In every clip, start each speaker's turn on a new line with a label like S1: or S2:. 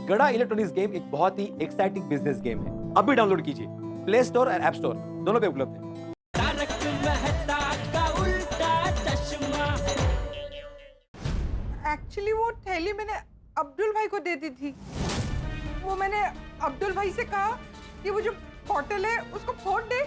S1: गड़ा electronics game एक बहुत ही एक्साइटिंग बिजनेस गेम है। अभी डाउनलोड कीजिए, प्ले स्टोर और ऐप स्टोर दोनों पे उपलब्ध है।
S2: एक्चुअली वो थैली मैंने अब्दुल भाई को दे दी थी। वो मैंने अब्दुल भाई से कहा कि वो जो बॉटल है उसको फोड़ दे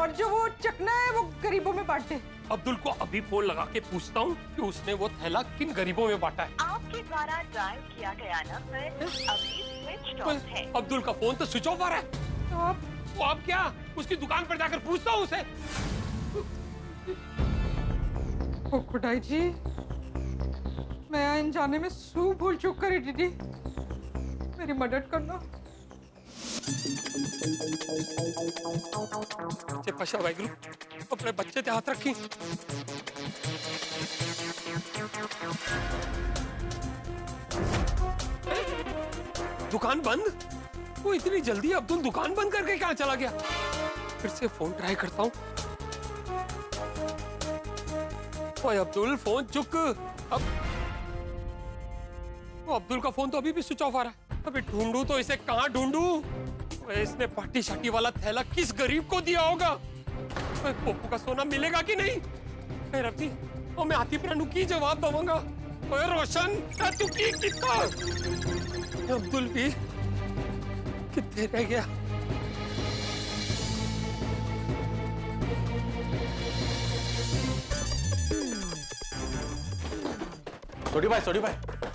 S2: और जो वो चकना है वो गरीबों में बांट दे।
S3: अब्दुल को अभी फोन लगा के पूछता हूँ कि उसने वो थैला किन गरीबों में बांटा है।
S4: आपके द्वारा डायल किया गया नंबर अभी स्विच ऑफ है।
S3: अब्दुल का फोन तो स्विच ऑफ आ रहा है।
S2: तो
S3: अब क्या उसकी दुकान पर जाकर पूछता हूँ उसे।
S2: ओ खुदाई जी, मैं इन जाने में सू भूल चूक करी दीदी, मेरी मदद करना।
S3: पशा वाहिगुरु, अपने बच्चे पे हाथ रखी। दुकान बंद? वो इतनी जल्दी अब्दुल दुकान बंद करके कहाँ चला गया? फिर से फोन ट्राई करता हूँ। ओए अब्दुल, फोन चुक। अब वो अब्दुल का फोन तो अभी भी स्विच ऑफ आ रहा है। अभी ढूंढूं तो इसे कहाँ ढूंढूं? इसने पार्टी शाटी वाला थैला किस गरीब को दिया होगा? पोपू का सोना मिलेगा कि नहीं? खैर अब जी, और मैं हाथी प्राणु की जवाब दूंगा। ओए रोशन, तू की कितना? अब्दुल भी कितने रह गया?
S5: सोडी भाई,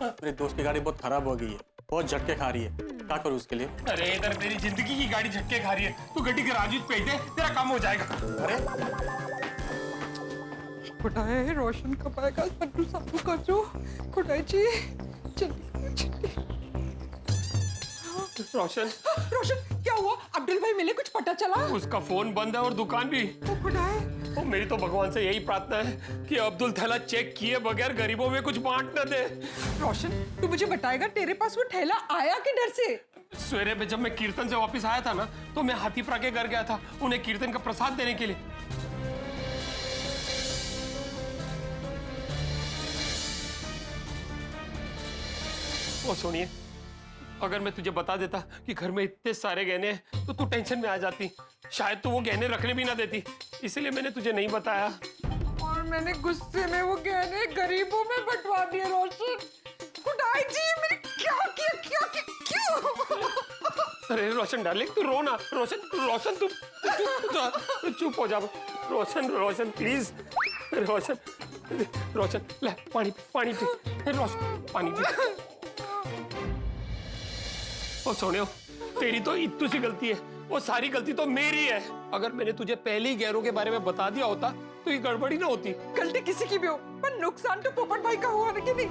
S5: मेरे दोस्त की गाड़ी बहुत खराब हो गई है, बहुत झटके खा रही है। क्या करूं उसके लिए?
S3: अरे इधर तेरी जिंदगी की गाड़ी झटके खा रही है, तू गड्डी गैराज में भेज दे, तेरा काम हो जाएगा।
S5: अरे
S2: खुदाई, रोशन कब आएगा? सड्डू साबू कर दो खुदाई जी, जल्दी।
S3: रोशन,
S2: रोशन क्या हुआ? अब्दुल भाई मिले, कुछ पता चला?
S3: उसका फोन बंद है और दुकान भी।
S2: ओ खुदाई,
S3: तो मेरी तो भगवान से यही प्रार्थना है कि अब्दुल थैला चेक किए बगैर गरीबों में कुछ बांट न दे।
S2: रोशन तू मुझे बताएगा तेरे पास वो थैला आया किधर से?
S3: सवेरे में जब मैं कीर्तन से वापस आया था ना, तो मैं हाथीपुरा के घर गया था उन्हें कीर्तन का प्रसाद देने के लिए। वो सुनिए, अगर मैं तुझे बता देता कि घर में इतने सारे गहने हैं तो तू टेंशन में आ जाती, शायद तू वो गहने रखने भी ना देती, इसलिए मैंने तुझे नहीं बताया।
S2: और मैंने गुस्से में वो गहने गरीबों में बंटवा दिए। रोशन, खुदाई जी, मैंने क्या किया क्यों?
S3: अरे रोशन डार्लिंग, तू रो ना। रोशन तू चुप हो जा। रोशन प्लीज। रोशन ले पानी पी। रोशन पानी पी। ओ सोनियो, तेरी तो इतनी सी गलती है, वो सारी गलती तो मेरी है। अगर मैंने तुझे पहले ही गैरों के बारे में बता दिया होता तो ये गड़बड़ी ना होती।
S2: गलती किसी की भी हो, पर नुकसान तो पोपट भाई का हुआ ना कि नहीं?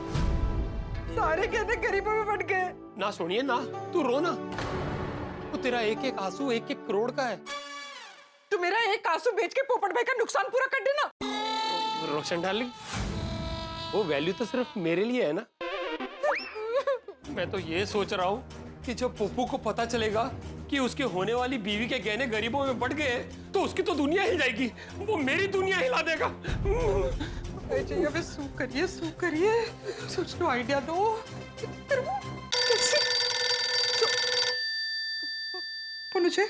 S2: सारे गहने गरीबों में बट गए।
S3: ना सोनिए ना, तू रो ना। तो तेरा एक एक आंसू 1-1 करोड़ का है।
S2: तू मेरा एक आंसू बेच के पोपट भाई का नुकसान पूरा कर देना।
S3: रोशन डार्लिंग, वो वैल्यू तो सिर्फ मेरे लिए है ना। मैं तो ये सोच रहा हूँ कि जब पप्पू को पता चलेगा कि उसके होने वाली बीवी के गहने गरीबों में बट गए तो उसकी तो दुनिया हिल जाएगी, वो मेरी दुनिया हिला देगा।
S2: सू करिए, सोच लो, आइडिया दो। मुझे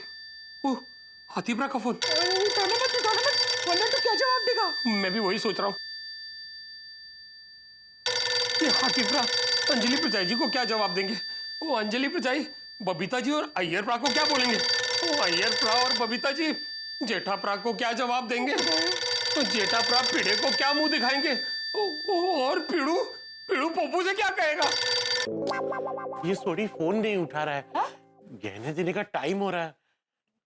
S3: हाथीपुरा का फोन।
S2: उठाना मत, वरना तो क्या जवाब देगा?
S3: मैं भी वही सोच रहा हूँ। ये हाथीपुरा अंजलि प्रजाई जी को क्या जवाब देंगे? वो अंजलि प्रजाई बबीता जी और अय्यर प्रा को क्या बोलेंगे? वो अय्यर प्रा और बबीता जी जेठा प्रा को क्या जवाब देंगे? तो जेठा प्रा पीड़े को क्या मुंह दिखाएंगे? और पीड़ू पप्पू से क्या कहेगा?
S5: ये सोडी फोन नहीं उठा रहा है। गहने देने का टाइम हो रहा है।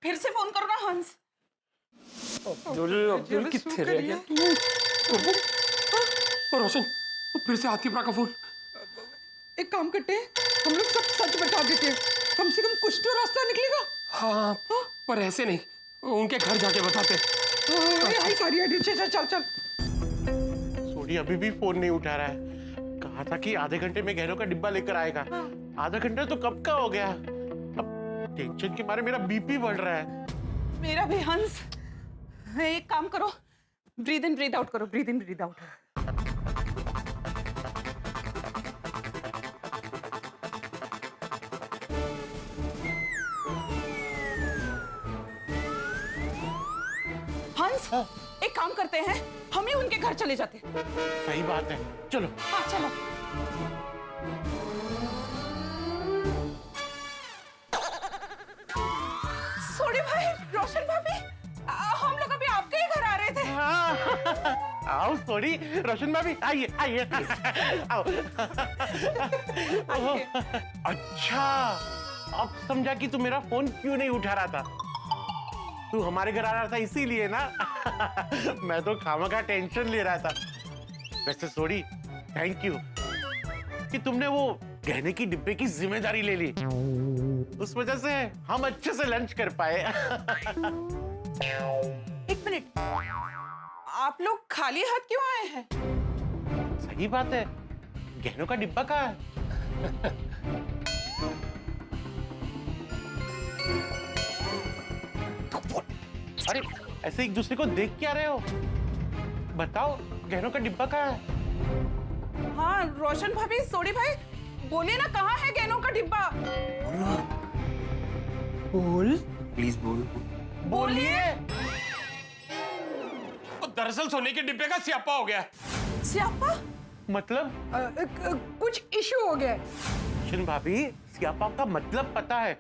S6: फिर से फोन करो ना हंस।
S3: अब्दुल कितने रह गया? रोशन, फिर से हाथीपुरा का फोन।
S2: एक काम करते हैं, हम लोग सब सच बता देते हैं, कम से कम कुछ तो रास्ता निकलेगा।
S3: हाँ, पर ऐसे नहीं, उनके घर जाके बताते।
S2: चल।
S5: सोडी अभी भी फोन नहीं उठा रहा है। कहा था कि आधे घंटे में गहनों का डिब्बा लेकर आएगा। आधा घंटा तो कब का हो गया। अब टेंशन के मारे मेरा बीपी बढ़ रहा है।
S6: मेरा भी हंस। एक काम करो, ब्रीद इन ब्रीद आउट करो, ब्रीद इन ब्रीद आउट। हंस, एक काम करते हैं, हम ही उनके घर चले जाते हैं।
S5: सही बात है, चलो।
S6: हाँ चलो। सोडी भाई, रोशन भाभी, हम लोग अभी आपके ही घर आ रहे थे।
S5: हाँ। आओ सॉरी, रोशन भाभी आइए आइए आओ। ओह, अच्छा, अब समझा कि तू मेरा फोन क्यों नहीं उठा रहा था। तू हमारे घर आ रहा था इसीलिए ना। मैं तो खामखा टेंशन ले रहा था। वैसे सॉरी, थैंक यू कि तुमने वो गहने की डिब्बे की जिम्मेदारी ले ली। उस वजह से हम अच्छे से लंच कर पाए।
S6: एक मिनट, आप लोग खाली हाथ क्यों आए हैं?
S5: सही बात है, गहनों का डिब्बा कहाँ है? अरे ऐसे एक दूसरे को देख क्या रहे हो? बताओ, गहनों का डिब्बा कहाँ है?
S6: हाँ रोशन भाभी, सोडी भाई, बोलिए ना, कहाँ है गहनों का डिब्बा?
S5: बोल,
S1: प्लीज बोल।
S6: बोलिए।
S3: दरअसल सोने के डिब्बे का स्यापा हो गया।
S6: स्यापा?
S5: मतलब?
S2: कुछ इशू हो गया है।
S5: शिन भाभी, स्यापा का मतलब पता है,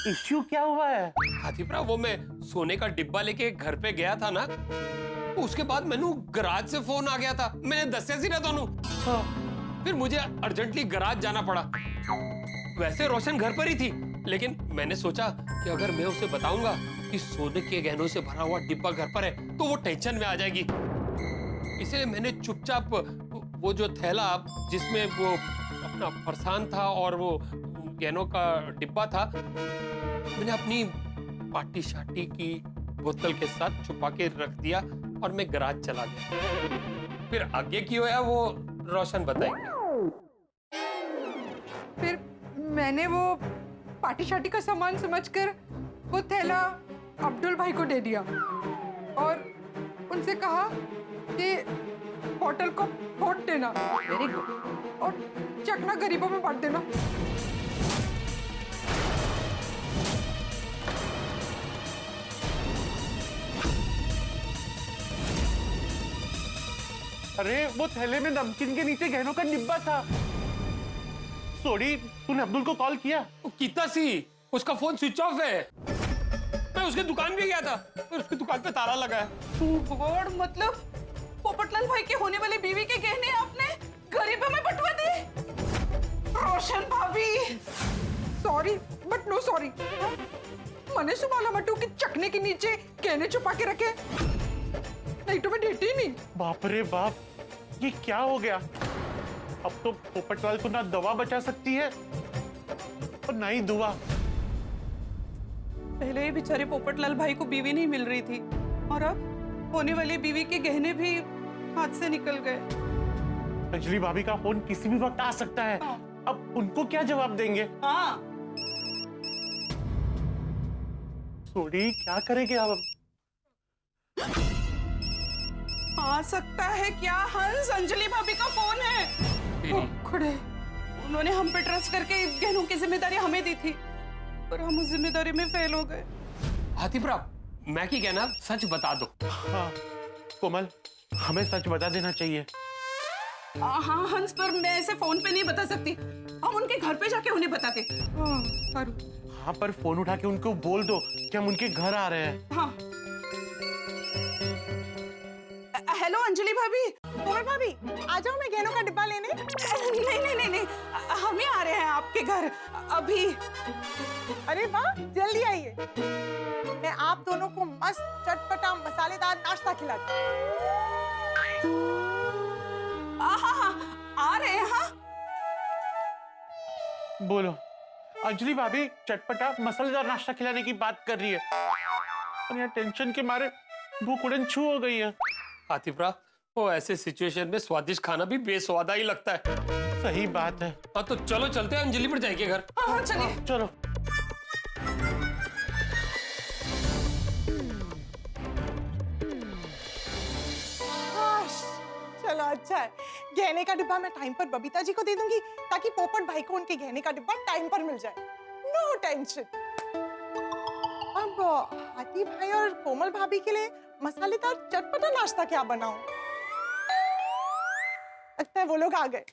S5: इश्यू क्या हुआ है?
S3: हाथीप्रा, वो मैं सोने का डिब्बा लेके घर पे गया था ना, उसके बाद मैनू गराज से फोन आ गया था। मैंने दस्या सी ना दोनों। फिर मुझे अर्जेंटली गराज जाना पड़ा। वैसे रोशन घर पर ही थी, लेकिन मैंने सोचा कि अगर मैं उसे बताऊंगा कि सोने के गहनों से भरा हुआ डिब्बा घर पर है तो वो टेंशन में आ जाएगी। इसलिए मैंने चुपचाप वो जो थैला जिसमें वो अपना फरसान था और वो गहनों का डिब्बा था, मैंने अपनी पार्टी शाटी की बोतल के साथ छुपा के रख दिया और मैं गराज चला गया। फिर आगे की होया वो रोशन बताएंगे।
S2: फिर मैंने वो पार्टी शाटी का सामान समझकर वो थैला अब्दुल भाई को दे दिया और उनसे कहा कि होटल को फोड़ देना। Very good. और चकना गरीबों में बांट देना।
S5: अरे वो थैले में नमकीन के नीचे गहनों का डिब्बा था। सॉरी, तूने अब्दुल को कॉल किया?
S3: कितना सी, उसका फोन स्विच ऑफ है। मैं उसके दुकान भी गया था, पर उसकी दुकान पे ताला लगा है।
S6: गॉड, मतलब पोपटलाल भाई के होने वाली बीवी के गहने आपने गरीबों में बंटवा दिए? रोशन भाभी,
S2: सॉरी बट नो सॉरी। मैंने सुबह मटू के चकने के नीचे गहने छुपा के रखे, नहीं तो मैं देती ही नहीं।
S5: बाप रे बाप, ये क्या हो गया? अब तो पोपटलाल को ना दवा बचा सकती है और ना ही दुआ।
S6: पहले ही बेचारे पोपटलाल भाई को बीवी नहीं मिल रही थी और अब होने वाली बीवी के गहने भी हाथ से निकल गए।
S5: अंजलि भाभी का फोन किसी भी वक्त आ सकता है। अब उनको क्या जवाब देंगे?
S6: हाँ,
S5: सोडी, क्या करेंगे अब?
S6: आ सकता है क्या हंस? अंजलि भाभी का फोन है।
S2: खड़े।
S6: उन्होंने हम पे ट्रस्ट करके गहनों की जिम्मेदारी हमें दी थी, पर हम उस जिम्मेदारी में फेल हो गए।
S3: हाथीप्रा, मैं की कहना, सच बता दो।
S5: हाँ कोमल, हमें सच बता देना चाहिए।
S6: हाँ हंस, पर मैं ऐसे फोन पे नहीं बता सकती। हम उनके घर पे जाके उन्हें बताते।
S5: हाँ, पर फोन उठा के उनको बोल दो कि हम उनके घर आ रहे हैं।
S6: हाँ। हेलो अंजलि भाभी।
S7: कोमल भाभी, आ जाओ, मैं गहनों का डिब्बा लेने।
S6: नहीं नहीं नहीं नहीं, हम ही आ रहे हैं आपके घर अभी।
S7: अरे वाह, जल्दी आइए। मैं आप दोनों को मस्त चटपटा मसालेदार नाश्ता खिलाती हूँ।
S6: हाँ, आ रहे हैं। हाँ,
S5: बोलो। अंजलि भाभी चटपटा मसालेदार नाश्ता खिलाने की बात कर रही है और यहाँ टेंशन के मारे भूख उड़न छू हो गई है।
S3: हाथीप्रा, वो ऐसे सिचुएशन में स्वादिष्ट खाना भी बेस्वादा ही लगता है।
S5: सही बात है।
S3: हाँ तो चलो चलते हैं, अंजलि पर जाएंगे घर।
S6: हाँ चलिए।
S5: चलो।
S7: चलो अच्छा है, गहने का डिब्बा मैं टाइम पर बबीता जी को दे दूंगी ताकि पोपट भाई को उनके गहने का डिब्बा टाइम पर मिल जाए। No tension. अब हाथी भाई और कोमल भाभी के लिए मसालेदार चटपटा नाश्ता क्या बनाऊं? लगता है वो लोग आ गए।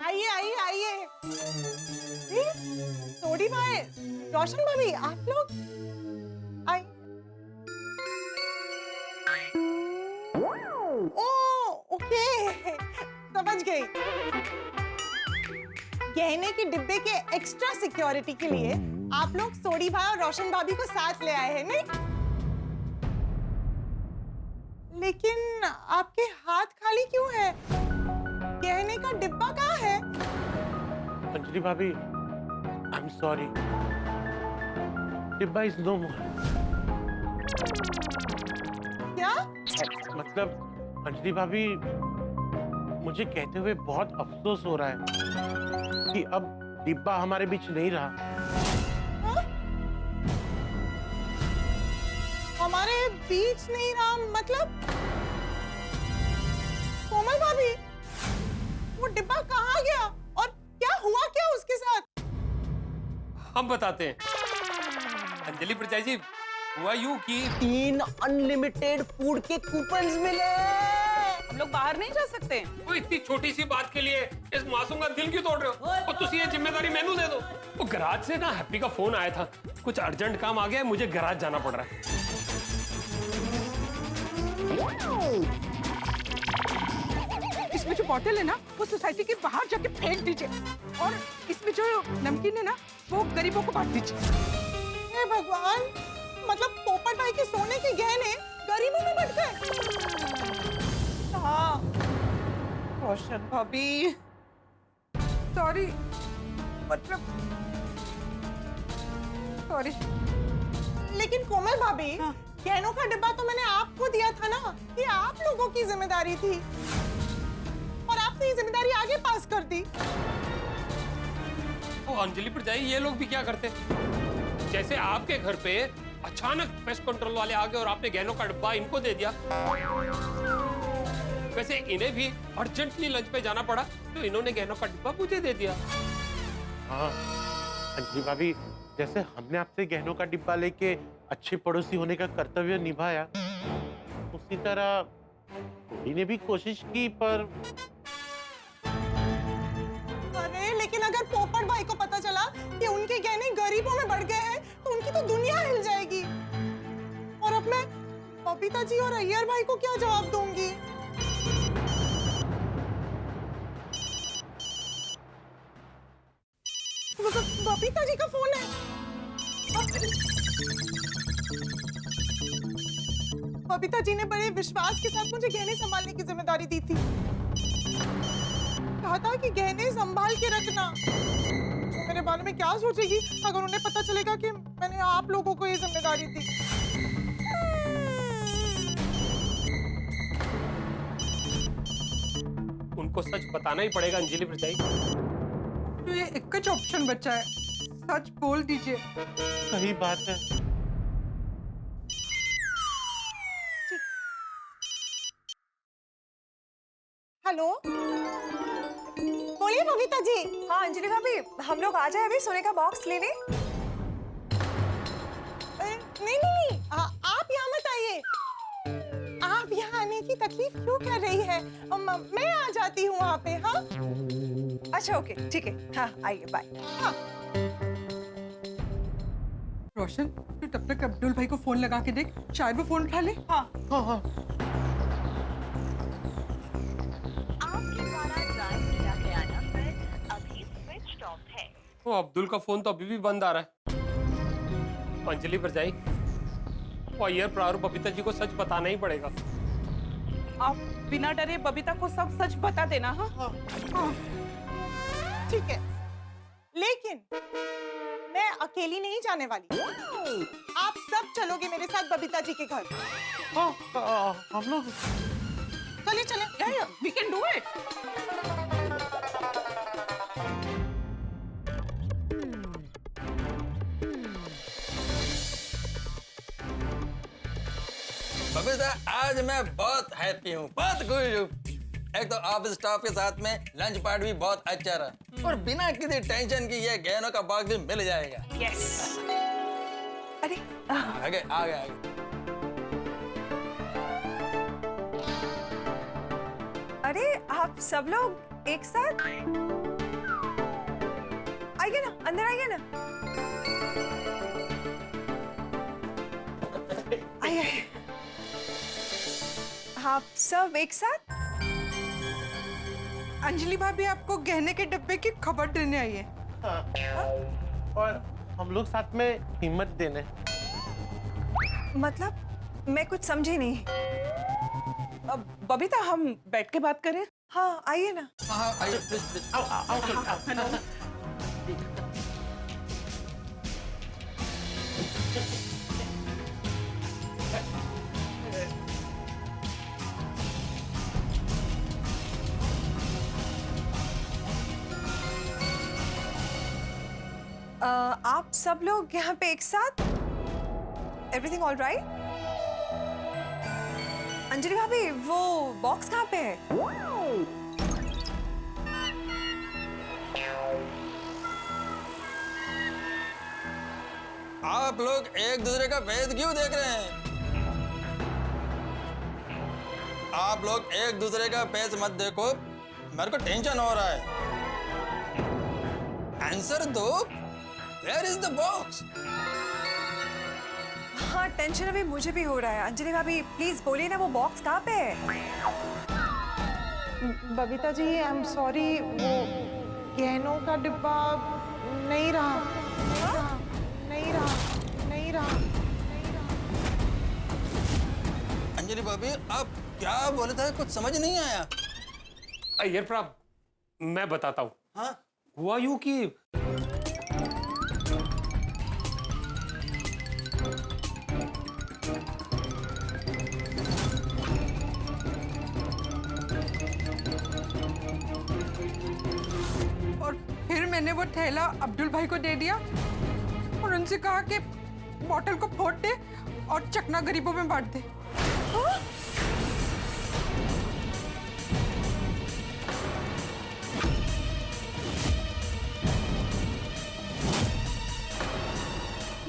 S7: आइए आइए आइए। सोडी भाई, रोशन भाभी, आप लोग आइए। ओ ओके, समझ गई। गहने के डिब्बे के एक्स्ट्रा सिक्योरिटी के लिए आप लोग सोडी भाई और रोशन भाभी को साथ ले आए हैं, नहीं? लेकिन आपके हाथ खाली क्यों है? गहने का डिब्बा कहाँ है?
S5: अंजलि भाभी, आई एम सॉरी, डिब्बा इज नो मोर।
S7: क्या?
S5: मतलब अंजलि भाभी, मुझे कहते हुए बहुत अफसोस हो रहा है कि अब डिब्बा हमारे बीच नहीं रहा।
S7: हाँ? हमारे बीच नहीं रहा मतलब? कोमल भाभी, वो डिब्बा कहाँ गया और क्या हुआ क्या उसके साथ?
S3: हम बताते हैं। अंजलि प्रचाई जी, हुआ यूं कि
S8: 3 अनलिमिटेड फूड के कूपन्स मिले।
S6: हम लोग बाहर नहीं जा सकते।
S3: वो इतनी छोटी सी बात के लिए इस मासूम का दिल क्यों तोड़ रहे हो? और तुसी ये जिम्मेदारी मैनू दे दो। वो गराज से ना हैप्पी का फोन आया था, कुछ अर्जेंट काम आ गया है, मुझे गराज जाना पड़ रहा है।
S2: इसमें जो बॉटल है ना, वो सोसाइटी के बाहर जाके फेंक दीजिए, और इसमें जो नमकीन है ना, वो गरीबों को बांट दीजिए।
S7: हे भगवान, मतलब पोपट भाई के सोने के गहने गरीबों में बंट गए।
S6: हाँ, रोशन भाभी,
S2: सॉरी, मतलब सॉरी।
S7: लेकिन कोमल भाभी,
S2: हाँ।
S7: गहनों का डिब्बा तो मैंने आपको दिया था ना, ये आप लोगों की जिम्मेदारी थी, और आपने ये जिम्मेदारी आगे पास कर दी।
S3: वो अंजलि प्रचाई, ये लोग भी क्या करते? जैसे आपके घर पे अचानक पेस्ट कंट्रोल वाले आ गए और आपने गहनों का डिब्बा इनको दे दिया, वैसे इन्हें भी अर्जेंटली लंच पे जाना पड़ा तो इन्होंने गहनों का डिब्बा मुझे दे दिया।
S5: हाँ अंजलि भाभी, जैसे हमने आपसे गहनों का डिब्बा लेके अच्छे पड़ोसी होने का कर्तव्य निभाया, उसी तरह सोडी ने भी कोशिश की, पर
S7: अरे लेकिन अगर पोपट भाई को पता चला कि उनके गहने गरीबों में बढ़ गए हैं, तो उनकी तो दुनिया हिल जाएगी। और अब मैं बबीता जी और अय्यर भाई को क्या जवाब दूंगी? बबीता जी का फोन है। बबीता जी ने बड़े विश्वास के साथ मुझे गहने संभालने की जिम्मेदारी दी थी। कहा था कि गहने संभाल के रखना। वो मेरे बारे में क्या सोचेगी अगर उन्हें पता चलेगा कि मैंने आप लोगों को ये जिम्मेदारी दी।
S3: उनको सच बताना ही पड़ेगा अंजलि प्रचाई।
S2: तो ये एक ही ऑप्शन बचा है, सच बोल दीजिए।
S5: सही बात है।
S7: हेलो, बोलिए बबीता जी।
S9: हाँ अंजलि भाभी, हम लोग आ जाए अभी सोने का बॉक्स लेने।
S7: नहीं नहीं, आप यहाँ मत आइए। आप यहाँ आने की तकलीफ क्यों कर रही है? मैं आ जाती हूँ वहाँ पे। हाँ
S9: अच्छा ओके, ठीक है, हाँ आइए, बाय।
S7: हाँ।
S2: रोशन, तू तब तक अब्दुल भाई को फोन लगा के देख, शायद वो फोन उठा ले।
S7: हाँ
S5: हाँ हाँ,
S4: आपके द्वारा डायल किया गया नंबर अभी स्विच ऑफ है।
S3: वो अब्दुल का फोन तो अभी भी बंद आ रहा है। अंजलि प्रचाई, वो अय्यर प्रार बबीता जी को सच बताना ही पड़ेगा।
S6: आप बिना डरे बबीता को सब सच बता देना। हाँ,
S7: ठीक है, लेकिन मैं अकेली नहीं जाने वाली। आप सब चलोगे मेरे साथ बबीता जी के घर।
S5: हम लोग
S7: चलिए चलिए,
S6: we can do it.
S10: Babita, आज मैं बहुत हैप्पी हूँ, बहुत खुश हूँ। एक तो ऑफिस स्टाफ के साथ में लंच पार्टी भी बहुत अच्छा रहा और बिना किसी टेंशन की ये गहनों का बॉक्स भी मिल जाएगा।
S6: यस।
S9: अरे
S10: आगे आगे आगे।
S9: अरे आप सब लोग एक साथ आइए ना, अंदर आइए ना। आइए। आप सब एक साथ?
S2: अंजलि भाभी आपको गहने के डब्बे की खबर देने आई है।
S5: और हम लोग साथ में हिम्मत देने।
S9: मतलब मैं कुछ समझी नहीं।
S6: अब बबीता हम बैठ के बात करें।
S9: हाँ आइए ना।
S10: हाँ आइए प्लीज प्लीज।
S5: आओ आओ आओ, आओ।
S9: आप सब लोग यहाँ पे एक साथ? Everything all right? अंजलि भाभी वो बॉक्स कहाँ पे है?
S10: आप लोग एक दूसरे का भेद क्यों देख रहे हैं? आप लोग एक दूसरे का फेस मत देखो, मेरे को टेंशन हो रहा है। आंसर दो, वेयर इज द बॉक्स?
S9: हाँ टेंशन अभी मुझे भी हो रहा है। अंजलि भाभी प्लीज बोलिए ना, वो बॉक्स कहाँ पे है?
S7: Babita ji I am sorry, वो गहनों का डिब्बा नहीं रहा, नहीं रहा, नहीं रहा।
S10: अंजलि भाभी आप क्या बोले थे, कुछ समझ नहीं आया।
S3: अय्यर प्रभ, मैं बताता हूँ।
S10: हाँ
S3: हुआ यूं कि
S2: और फिर मैंने वो थैला अब्दुल भाई को दे दिया और उनसे कहा कि बॉटल को फोड़ दे और चकना गरीबों में बांट दे।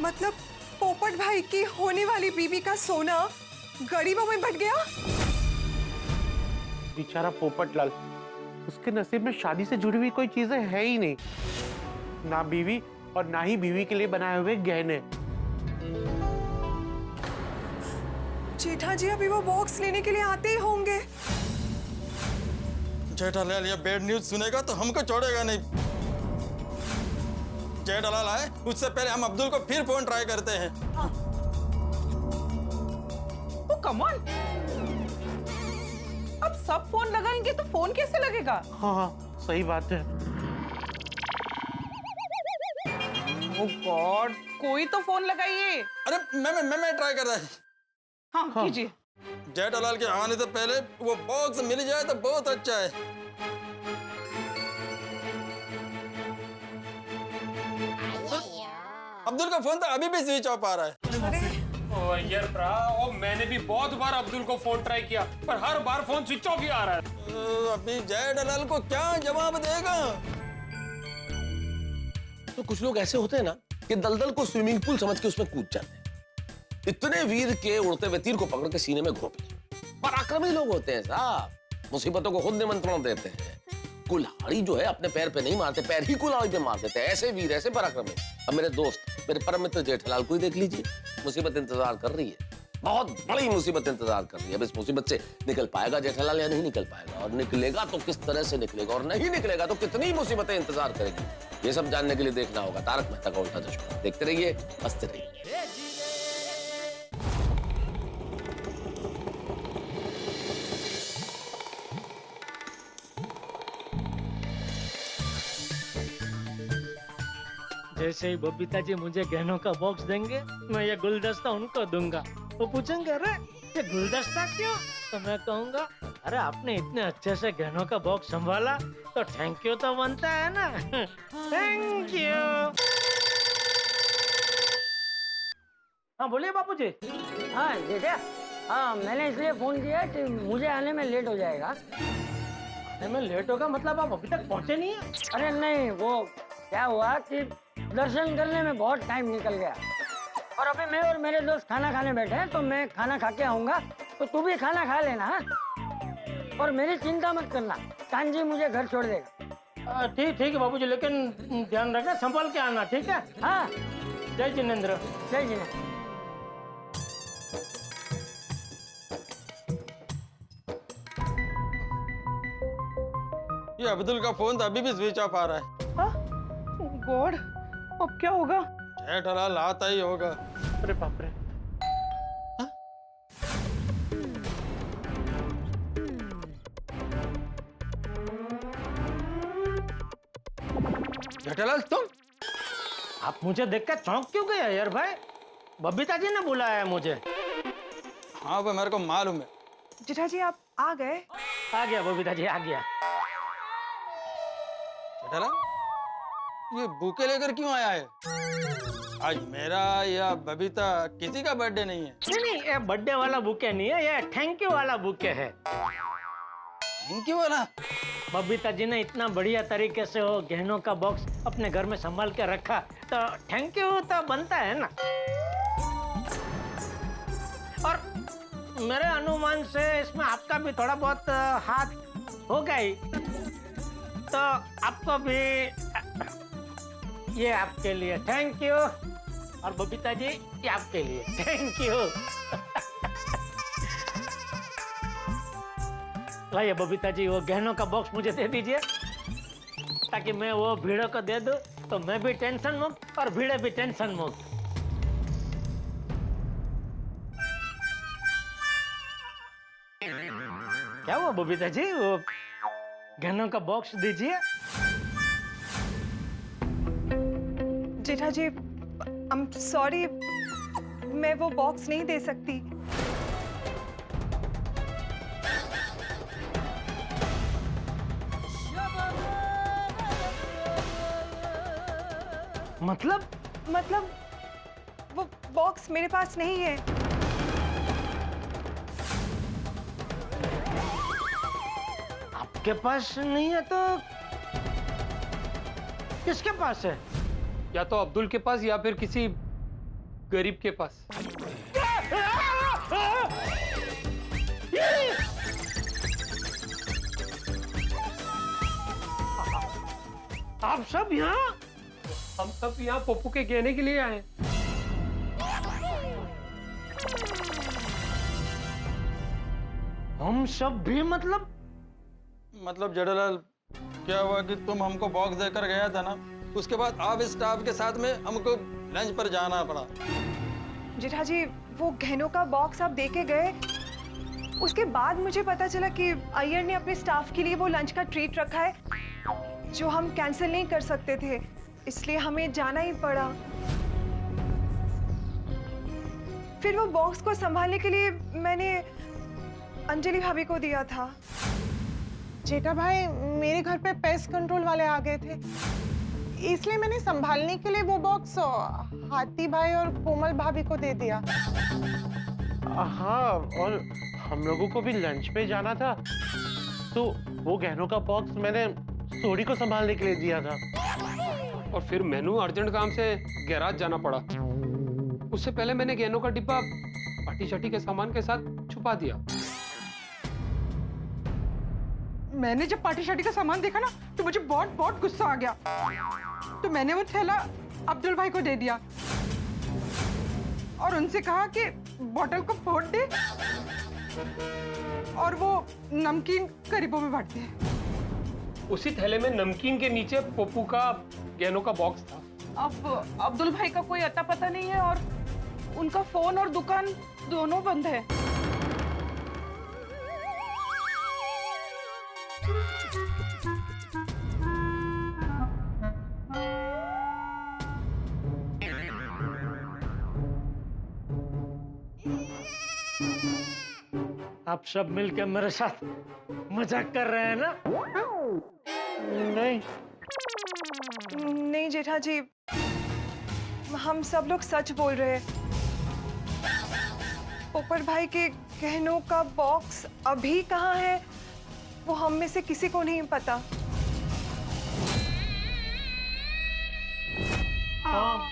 S9: मतलब पोपट भाई की होने वाली बीवी का सोना गरीबों में बट गया?
S5: बेचारा पोपटलाल, उसके नसीब में शादी से जुड़ी हुई कोई चीजें है ही नहीं, ना बीवी और ना ही बीवी के लिए बनाए हुए गहने।
S9: जेठा जी अभी वो बॉक्स लेने के लिए आते ही होंगे।
S10: जेठालाल ये बैड न्यूज सुनेगा तो हमको छोड़ेगा नहीं। जेठालाल आए उससे पहले हम अब्दुल को फिर फोन ट्राई करते हैं।
S6: ओ कम ऑन, अब सब फोन लगाएंगे तो फोन कैसे लगेगा?
S5: हाँ हाँ सही बात है।
S6: ओ गॉड, कोई तो फोन लगाइए।
S10: अरे मैं ट्राई कर रहा है।
S6: हाँ कीजिए।
S10: जेठालाल के आने से पहले वो बॉक्स मिल जाए तो बहुत अच्छा है। अब्दुल का फोन तो अभी भी स्विच ऑफ आ रहा है।
S3: अय्यर प्रभ, मैंने भी बहुत बार अब्दुल को फोन ट्राई किया पर हर बार फोन स्विच ऑफ ही आ रहा है।
S10: अभी जेठालाल को क्या जवाब देगा?
S8: तो कुछ लोग ऐसे होते हैं ना कि दलदल को स्विमिंग पूल समझ के उसमें कूद जाते हैं। इतने वीर के उड़ते हुए तीर को पकड़ के सीने में घोंप लें। पराक्रमी लोग होते हैं साहब, मुसीबतों को खुद निमंत्रण देते हैं। कुल्हाड़ी जो है अपने पैर पे नहीं मारते, पैर ही कुल्हाड़ी पे मार देते हैं। ऐसे वीर, ऐसे पराक्रमी। अब मेरे दोस्त, मेरे परम मित्र जेठालाल को ही देख लीजिए, मुसीबत इंतजार कर रही है, बहुत बड़ी मुसीबत इंतजार कर रही है। अब इस मुसीबत से निकल पाएगा जेठालाल या नहीं निकल पाएगा, और निकलेगा तो किस तरह से निकलेगा, और नहीं निकलेगा तो कितनी मुसीबतें इंतजार करेगी, ये सब जानने के लिए देखना होगा तारक मेहता का उल्टा चश्मा। देखते रहिए, हंसते रहिए।
S11: जैसे ही बबीता जी मुझे गहनों का बॉक्स देंगे, मैं ये गुलदस्ता उनको दूंगा। वो पूछेंगे अरे ये गुलदस्ता क्यों, तो मैं कहूंगा अरे आपने इतने अच्छे से गहनों का बॉक्स संभाला तो थैंक यू तो बनता है ना। Thank you. हाँ बोलिए बापूजी।
S12: हाँ जेठा, हाँ मैंने इसलिए फोन किया कि मुझे आने में लेट हो जाएगा।
S11: आने में लेट होगा मतलब आप अभी तक पहुंचे नहीं है?
S12: अरे नहीं, वो क्या हुआ कि दर्शन करने में बहुत टाइम निकल गया। और अभी मैं और मेरे दोस्त खाना खाने बैठे हैं, तो मैं खाना खा के आऊंगा, तो तू भी खाना खा लेना। हाँ? और मेरी चिंता मत करना, कांजी मुझे घर छोड़ देगा।
S11: ठीक है बाबूजी, लेकिन ध्यान रखना, संभाल के आना, ठीक है?
S12: हाँ,
S11: जय जिनेंद्र।
S12: जय जिनेंद्र।
S10: ये अब्दुल का फोन तो अभी भी स्विच ऑफ आ रहा है।
S7: गॉड, अब क्या होगा?
S10: जेठालाल आता ही होगा।
S11: अरे बाप रे।
S10: जेठालाल तुम?
S11: आप मुझे देखकर चौंक क्यों गए यार भाई? बबीता जी ने बुलाया है मुझे।
S10: हाँ वो मेरे को मालूम है।
S9: जेठा जी आप आ गए?
S11: आ गया बबीता जी, आ गया।
S10: जेठालाल ये बुके लेकर क्यों आया है? आज मेरा या बबीता किसी का बर्थडे नहीं है।
S11: नहीं, ये बर्थडे वाला बुके नहीं है, ये थैंक यू वाला बुके है।
S10: थैंक यू वाला?
S11: बबीता जी ने इतना बढ़िया तरीके से वो गहनों का बॉक्स अपने घर में संभाल के रखा, तो थैंक यू तो बनता है ना। और मेरे अनुमान से इसमें आपका भी थोड़ा बहुत हाथ होगा ही, तो आपको भी ये आपके लिए थैंक यू, और बबीता जी ये आपके लिए थैंक यू। लाइए बबीता जी, वो गहनों का बॉक्स मुझे दे दीजिए, ताकि मैं वो भीड़ों को दे दूं, तो मैं भी टेंशन मुक्त और भीड़े भी टेंशन मुक्त। क्या हुआ बबीता जी? वो गहनों का बॉक्स दीजिए।
S9: जेठा जी, आई एम सॉरी, मैं वो बॉक्स नहीं दे सकती। मतलब वो बॉक्स मेरे पास नहीं है।
S11: आपके पास नहीं है तो किसके पास है?
S3: या तो अब्दुल के पास या फिर किसी गरीब के पास।
S11: आप सब यहाँ?
S3: हम सब यहाँ पप्पू के गहने के लिए आए।
S11: हम सब भी मतलब
S10: जेठालाल क्या हुआ कि तुम हमको बॉक्स देकर गया था ना, उसके बाद आप स्टाफ के साथ में हमको लंच पर जाना पड़ा।
S9: जेठा जी, वो गहनों का बॉक्स आप दे के गए, उसके बाद मुझे पता चला कि अय्यर ने अपने स्टाफ के लिए वो लंच का ट्रीट रखा है, जो हम कैंसिल नहीं कर सकते थे, इसलिए हमें जाना ही पड़ा। फिर वो बॉक्स को संभालने के लिए मैंने अंजलि भाभी को दिया था।
S7: जेठा भाई, मेरे घर पे पेस्ट कंट्रोल वाले आ गए थे, इसलिए मैंने संभालने के लिए वो बॉक्स हाथी भाई और कोमल भाभी को दे दिया।
S5: हाँ, और हम लोगों को भी लंच पे जाना था, तो वो गहनों का बॉक्स मैंने सोडी को संभालने के लिए दिया था।
S3: और फिर मैनू अर्जेंट काम से गैराज जाना पड़ा। उससे पहले मैंने गहनों का डिब्बा पार्टी शाटी के सामान के साथ छुपा दिया।
S2: मैंने जब पार्टी शाटी का सामान देखा ना, तो मुझे बहुत गुस्सा आ गया, तो मैंने वो थैला अब्दुल भाई को दे दिया और उनसे कहा कि बोतल को फोड़ दे और वो नमकीन गरीबों में बांट दे।
S3: उसी थैले में नमकीन के नीचे पप्पू का गहनों का बॉक्स था।
S6: अब अब्दुल भाई का कोई अता पता नहीं है और उनका फोन और दुकान दोनों बंद है।
S11: आप सब मिलकर मेरे साथ मजाक कर रहे हैं ना?
S9: नहीं जेठा जी, हम सब लोग सच बोल रहे हैं। पोपट भाई के गहनों का बॉक्स अभी कहाँ है, वो हम में से किसी को नहीं पता।
S11: हाँ।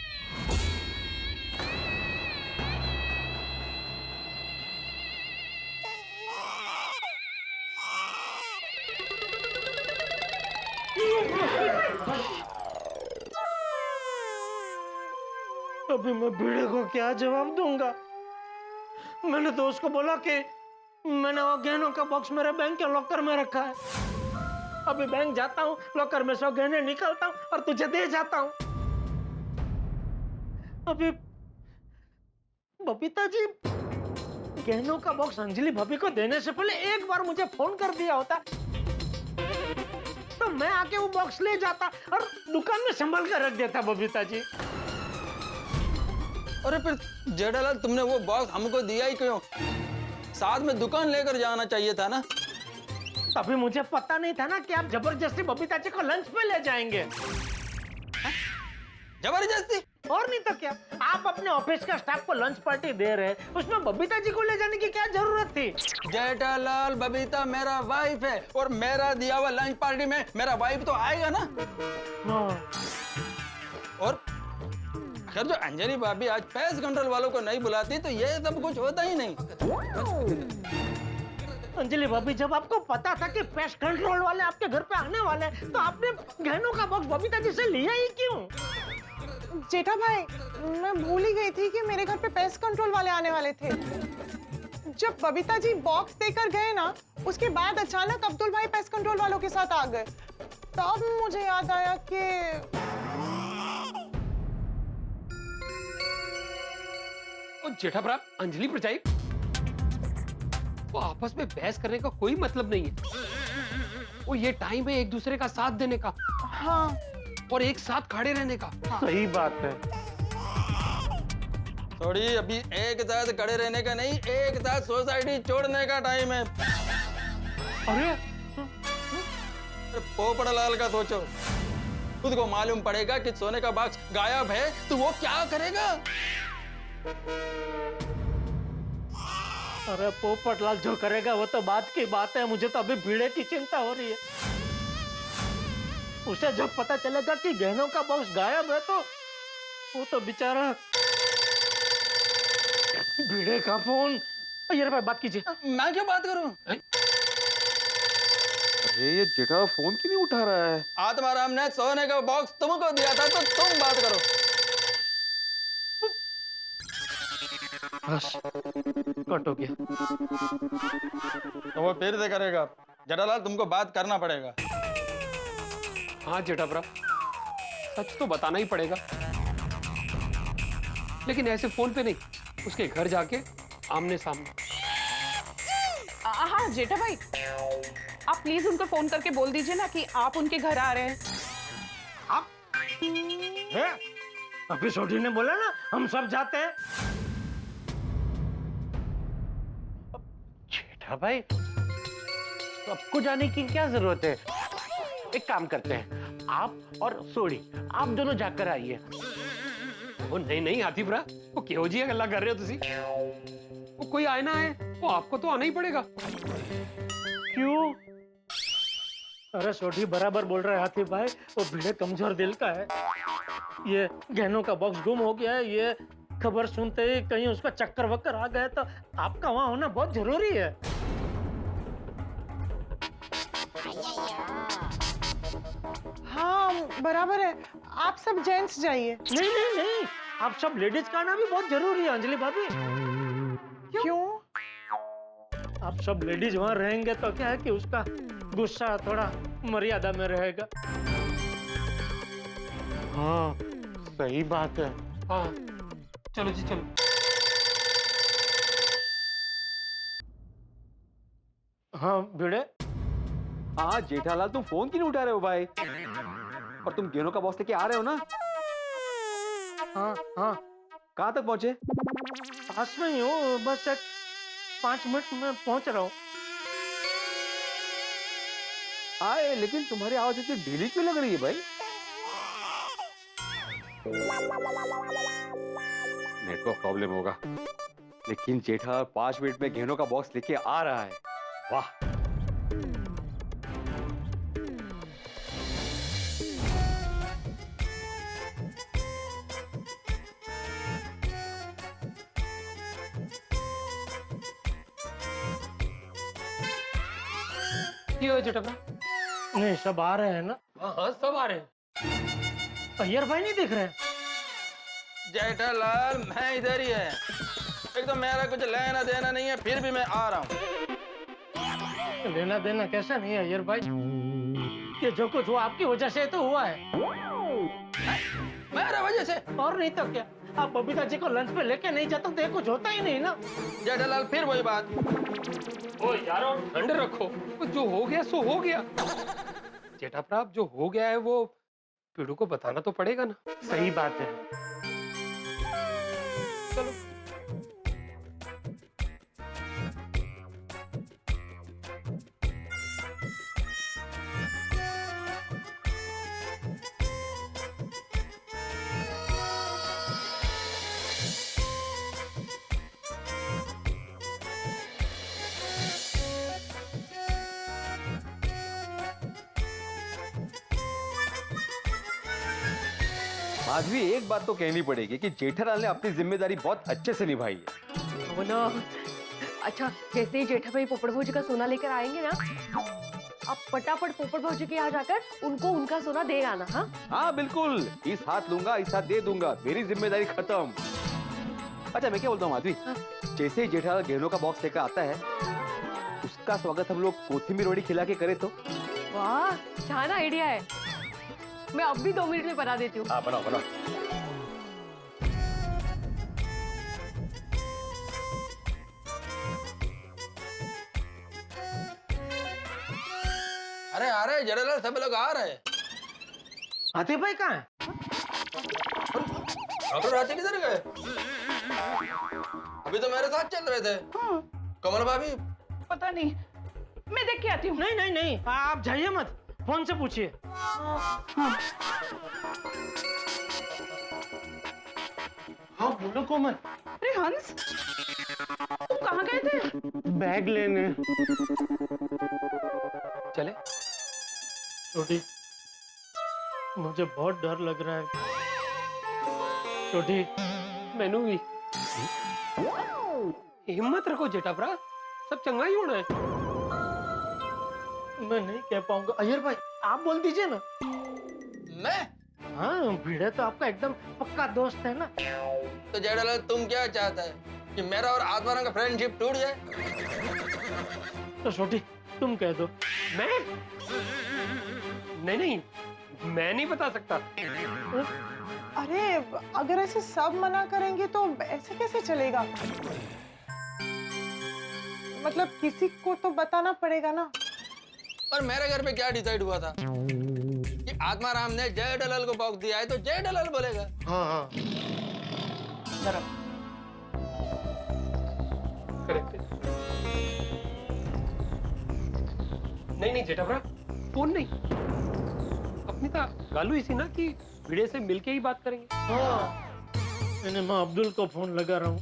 S11: अभी मैं भिड़े को क्या जवाब दूंगा? मैंने तो उसको बोला कि मैंने वो गहनों का बॉक्स मेरे बैंक के लॉकर में रखा है। अभी बैंक जाता हूँ, लॉकर में 100 गहने निकालता हूँ और तुझे दे जाता हूँ। अभी बबीता जी, गहनों का बॉक्स अंजलि भाभी को देने से पहले एक बार मुझे फोन कर दिया होता तो मैं आके वो बॉक्स ले जाता और दुकान में संभाल कर रख देता। बबीता जी,
S10: अरे फिर जेठालाल, तुमने वो बॉक्स हमको दिया ही क्यों? साथ में दुकान लेकर जाना चाहिए था ना।
S11: तभी मुझे पता नहीं था ना कि आप जबरदस्ती बबीता जी को लंच पे ले जाएंगे।
S10: जबरदस्ती?
S11: और नहीं तो क्या, आप अपने ऑफिस का स्टाफ को लंच पार्टी दे रहे हैं, उसमें बबीता जी को ले जाने की क्या जरूरत थी?
S10: जेठालाल, बबीता मेरा वाइफ है और मेरा दिया हुआ लंच पार्टी में मेरा वाइफ तो आएगा ना। और खैर, जो अंजलि भाभी आज पेस्ट कंट्रोल वालों को नहीं बुलाती तो ये सब कुछ होता ही नहीं।
S11: अंजलि भाभी, जब आपको पता था कि पेस्ट कंट्रोल वाले आपके घर पे आने वाले हैं, तो आपने गहनों का बॉक्स बबीता जी से लिया ही क्यों?
S7: जेठा भाई, मैं भूल ही गई थी कि मेरे घर पे पेस्ट कंट्रोल वाले आने वाले थे। जब बबीता जी बॉक्स देकर गए ना, उसके बाद अचानक अब्दुल भाई पेस्ट कंट्रोल वालों के साथ आ गए। तब मुझे याद आया कि
S3: जेठा भरा, अंजलि परजाई, वो आपस में बहस करने का कोई मतलब नहीं है। वो ये टाइम है एक दूसरे का साथ देने का।
S7: हाँ,
S3: और एक साथ खड़े रहने का।
S11: सही बात है।
S10: थोड़ी अभी एक साथ खड़े रहने का नहीं, एक साथ सोसाइटी छोड़ने का टाइम है।
S3: अरे
S10: पोपड़लाल का सोचो, खुद को मालूम पड़ेगा कि सोने का बॉक्स गायब है तो वो क्या करेगा?
S11: अरे पोपटलाल जो करेगा वो तो बात की बात है, मुझे तो अभी भीड़े की चिंता हो रही है। उसे जब पता चलेगा कि गहनों का बॉक्स गायब है तो वो तो बेचारा भीड़े का फोन। ये भाई बात कीजिए।
S10: मैं क्यों बात करूं?
S1: अरे ये जेठा फोन क्यों नहीं उठा रहा है?
S10: आत्माराम ने सोने का बॉक्स तुमको दिया था तो तुम बात करो।
S11: बस कट हो गया।
S10: तो वो फिर से करेगा। जेठालाल, तुमको बात करना पड़ेगा।
S3: हाँ जेठाभरा, सच तो बताना ही पड़ेगा, लेकिन ऐसे फोन पे नहीं, उसके घर जाके आमने सामने।
S6: हाँ जेठा भाई, आप प्लीज उनको फोन करके बोल दीजिए ना कि आप उनके घर आ रहे हैं।
S11: आप है? अभी सोटी ने बोला ना हम सब जाते हैं। जेठा भाई, सबको जाने की क्या जरूरत है? एक काम करते हैं, आप और सोड़ी आप दोनों जाकर आइए।
S3: वो नहीं आतिफरा, वो क्यों जी गल्ला कर रहे हो तुसी? वो कोई आए ना आए, वो आपको तो आना ही पड़ेगा।
S11: क्यों? अरे सोटी बराबर बोल रहा है हाथी भाई, वो भीड़े कमजोर दिल का है। ये गहनों का बॉक्स गुम हो गया है, ये खबर सुनते ही कहीं उसका चक्कर वक्कर आ गए तो आपका वहां होना बहुत जरूरी है।
S7: हाँ बराबर है, आप सब जेंट्स जाइए।
S11: नहीं, आप सब लेडीज का आना भी बहुत जरूरी है अंजलि भाभी।
S7: क्यों?
S11: आप सब लेडीज वहां रहेंगे तो क्या है कि उसका गुस्सा थोड़ा मर्यादा में रहेगा।
S5: हाँ, सही बात है।
S3: हाँ चलो जी चलो।
S11: हाँ भिड़े।
S1: हाँ जेठालाल, तुम फोन क्यों नहीं उठा रहे हो भाई? और तुम गहनों का बॉक्स लेके आ रहे हो ना?
S11: हाँ,
S1: कहाँ तक पहुंचे?
S11: पास में ही हूँ, बस एक 5 मिनट में पहुंच रहा हूँ।
S1: आए, लेकिन तुम्हारी आवाज इतनी ढीली क्यों लग रही है भाई? नेटवर्क प्रॉब्लम होगा, लेकिन जेठा 5 मिनट में गहनों का बॉक्स लेके आ रहा है। वाह!
S3: ये जेठाभरा,
S11: नहीं सब आ रहे हैं ना?
S3: हाँ हाँ सब आ रहे हैं।
S11: अय्यर भाई नहीं दिख रहे?
S10: जेठालाल मैं इधर ही है। एक तो मेरा कुछ लेना देना नहीं है, फिर भी मैं आ रहा हूँ।
S11: लेना देना कैसा नहीं है अय्यर भाई? ये जो कुछ हुआ आपकी वजह से तो हुआ है।
S10: मेरा वजह से?
S11: और नहीं तो क्या, आप बबीता जी को लंच पे लेके नहीं जाते तो ये कुछ होता ही नहीं ना।
S10: जेठालाल फिर वही बात।
S3: ओ यारो ठंड रखो, तो जो हो गया सो हो गया। जेठा प्रताप जो हो गया है वो पीड़ू को बताना तो पड़ेगा ना।
S5: सही बात है।
S3: चलो
S1: माधवी, एक बात तो कहनी पड़ेगी कि जेठालाल ने अपनी जिम्मेदारी बहुत अच्छे से निभाई है।
S13: वो ना, अच्छा जैसे ही जेठा भाई पोपट भौजी का सोना लेकर आएंगे ना, आप फटाफट पोपट भौजी के यहाँ जाकर उनको उनका सोना दे आना। हाँ
S1: हाँ बिल्कुल, इस हाथ लूंगा इस हाथ दे दूंगा, मेरी जिम्मेदारी खत्म। अच्छा मैं क्या बोलता हूँ माधवी, जैसे ही जेठालाल गहनों का बॉक्स लेकर आता है, उसका स्वागत हम लोग कोथिंबीर वड़ी खिला के करें तो?
S13: वाह, छाना आइडिया है। मैं अब भी 2 मिनट में बना देती हूँ।
S1: हाँ बनाओ बनाओ।
S10: अरे आ रहे जेठालाल, सब लोग आ रहे हैं।
S11: आते भाई कहाँ है?
S10: डॉक्टर रांची किधर गए? अभी तो मेरे साथ चल रहे थे। कमल भाभी?
S6: पता नहीं, मैं देख के आती हूँ।
S11: नहीं नहीं नहीं, आप जाइए मत, फोन से पूछिए। हाँ बोलो कोमल।
S6: अरे हंस, तुम कहाँ गए थे?
S5: बैग लेने।
S3: चले।
S11: छोटी, मुझे बहुत डर लग रहा है। छोटी,
S3: मैनू भी। हिम्मत रखो जेठा भरा, सब चंगा ही होना है।
S11: मैं नहीं कह पाऊंगा। अय्यर भाई आप बोल दीजिए ना।
S10: मैं?
S11: हाँ, भिड़े तो आपका एकदम पक्का दोस्त है ना।
S10: तो जेठालाल तुम क्या चाहता है कि मेरा और आत्माराम का फ्रेंडशिप टूट जाए?
S11: तो छोटी तुम कह दो।
S3: मैं? नहीं नहीं, मैं नहीं बता सकता।
S7: अरे अगर ऐसे सब मना करेंगे तो ऐसे कैसे चलेगा? मतलब किसी को तो बताना पड़ेगा ना।
S10: और मेरे घर पे क्या डिसाइड हुआ था कि आत्माराम ने जेठालाल को बॉक्स दिया है तो जेठालाल बोलेगा।
S5: हाँ हाँ।
S3: जरा करेक्ट। नहीं नहीं जेठा भरा, फोन नहीं। अपनी तो गालू इसी ना कि भिड़े से मिलके ही बात करेंगे।
S11: हाँ, मैंने मैं अब्दुल को फोन लगा रहा हूँ।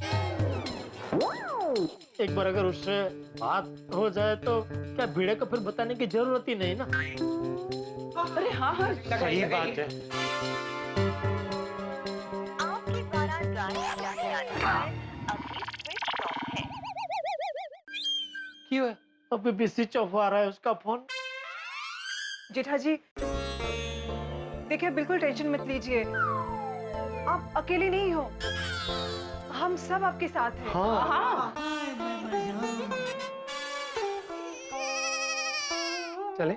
S11: एक बार अगर उससे बात हो जाए तो क्या भिड़े को फिर बताने की जरूरत ही नहीं ना।
S6: अरे हाँ हाँ,
S5: सही बात है।
S4: आपके द्वारा डायल किया गया नंबर अभी स्विच ऑफ है।
S11: क्यों है? अभी भी स्विच ऑफ आ रहा है उसका फोन।
S9: जेठा जी देखिए, बिल्कुल टेंशन मत लीजिए, आप अकेले नहीं हो, हम सब आपके साथ हैं।
S5: हाँ।
S3: चले।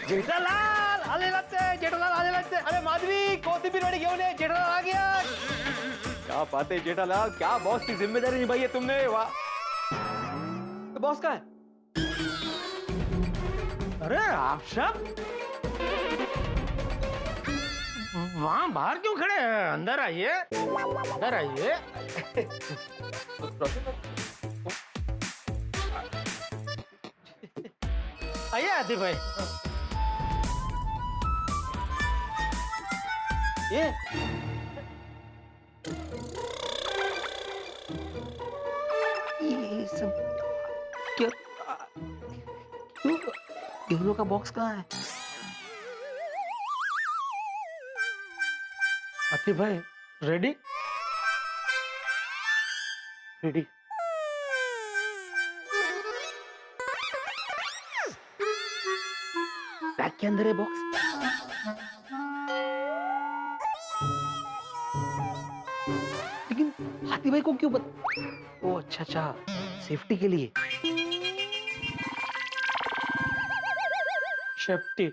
S1: जेठालाल आले लागते, जेठालाल आले लागते। अरे माधवी, कोथिंबीर वड़ी घेऊन ये, जेठालाल आ गया। क्या बात है जेठालाल, क्या बॉस की जिम्मेदारी निभाई है तुमने। वाह। तो बॉस का है?
S11: अरे आप सब वहाँ बाहर क्यों खड़े हैं? अंदर आइए, अंदर आइए। आइए आतिफ भाई।
S5: ये
S6: सब क्या क्यों गहनों का बॉक्स कहाँ है?
S5: आती भाई रेडी रेडी
S6: बैग के अंदर है बॉक्स। लेकिन हाथी भाई को क्यों ओ अच्छा अच्छा, सेफ्टी के लिए।
S5: शेफ्टी।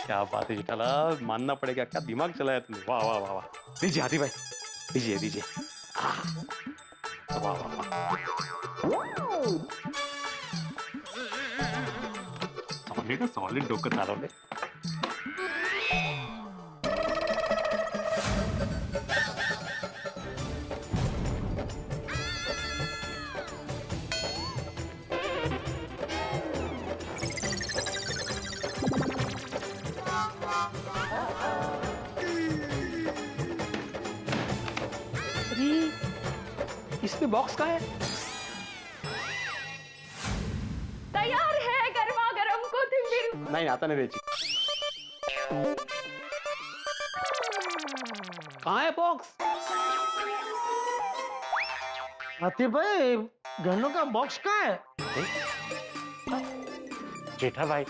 S1: क्या बात है जेठालाल, मानना पड़ेगा, क्या दिमाग चलाया तुमने, वाह वाह वाह वाह। दीजिए हाथी भाई, दीजिए दीजिए। वाह वाह वाह। सॉलिड डोकं चालवले।
S6: इसमें बॉक्स का है?
S13: तैयार है गरमा गरम कोथिंबीर।
S1: नहीं आता नहीं रेची।
S6: कहाँ है बॉक्स?
S5: आती भाई गहनों का बॉक्स कहाँ है? जेठा भाई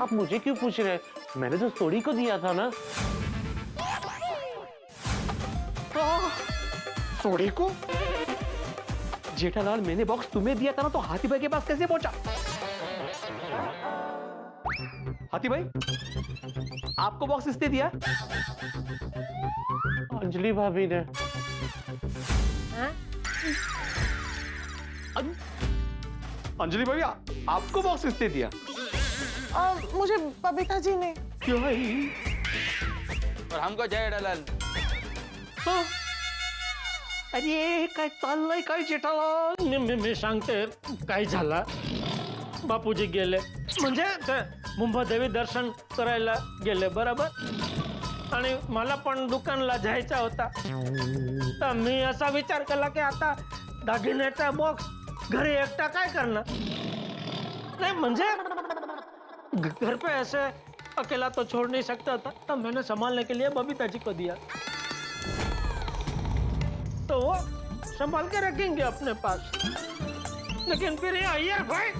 S5: आप मुझे क्यों पूछ रहे हैं? मैंने तो सोडी को दिया था ना।
S6: सोडी को? जेठालाल मैंने बॉक्स तुम्हें दिया था ना, तो हाथी भाई के पास कैसे पहुंचा? हाथी भाई आपको बॉक्स किसने दिया?
S5: अंजलि भाभी ने।
S1: अंजलि भाभी आपको बॉक्स किसने दिया?
S7: मुझे बबीता जी ने।
S6: क्यों है?
S10: और हमको जय डलन।
S6: अरे काय चाललंय काय जेठालाल?
S11: मी सांगते काय झाला. बापूजी गेले म्हणजे ते मुंबादेवी दर्शन करायला गेले बरोबर, आणि मला पण दुकानला जायचा होता. तर मी असा विचार केला की आता दागिन्याचा बॉक्स घरी एकटा काय करणार. नहीं म्हणजे घर पे ऐसे अकेला तो छोड़ नहीं सकता था, तब मैंने संभालने के लिए बबीता जी को दिया. तो वो संभाल के रखेंगे अपने पास. लेकिन फिर ये अय्यर भाई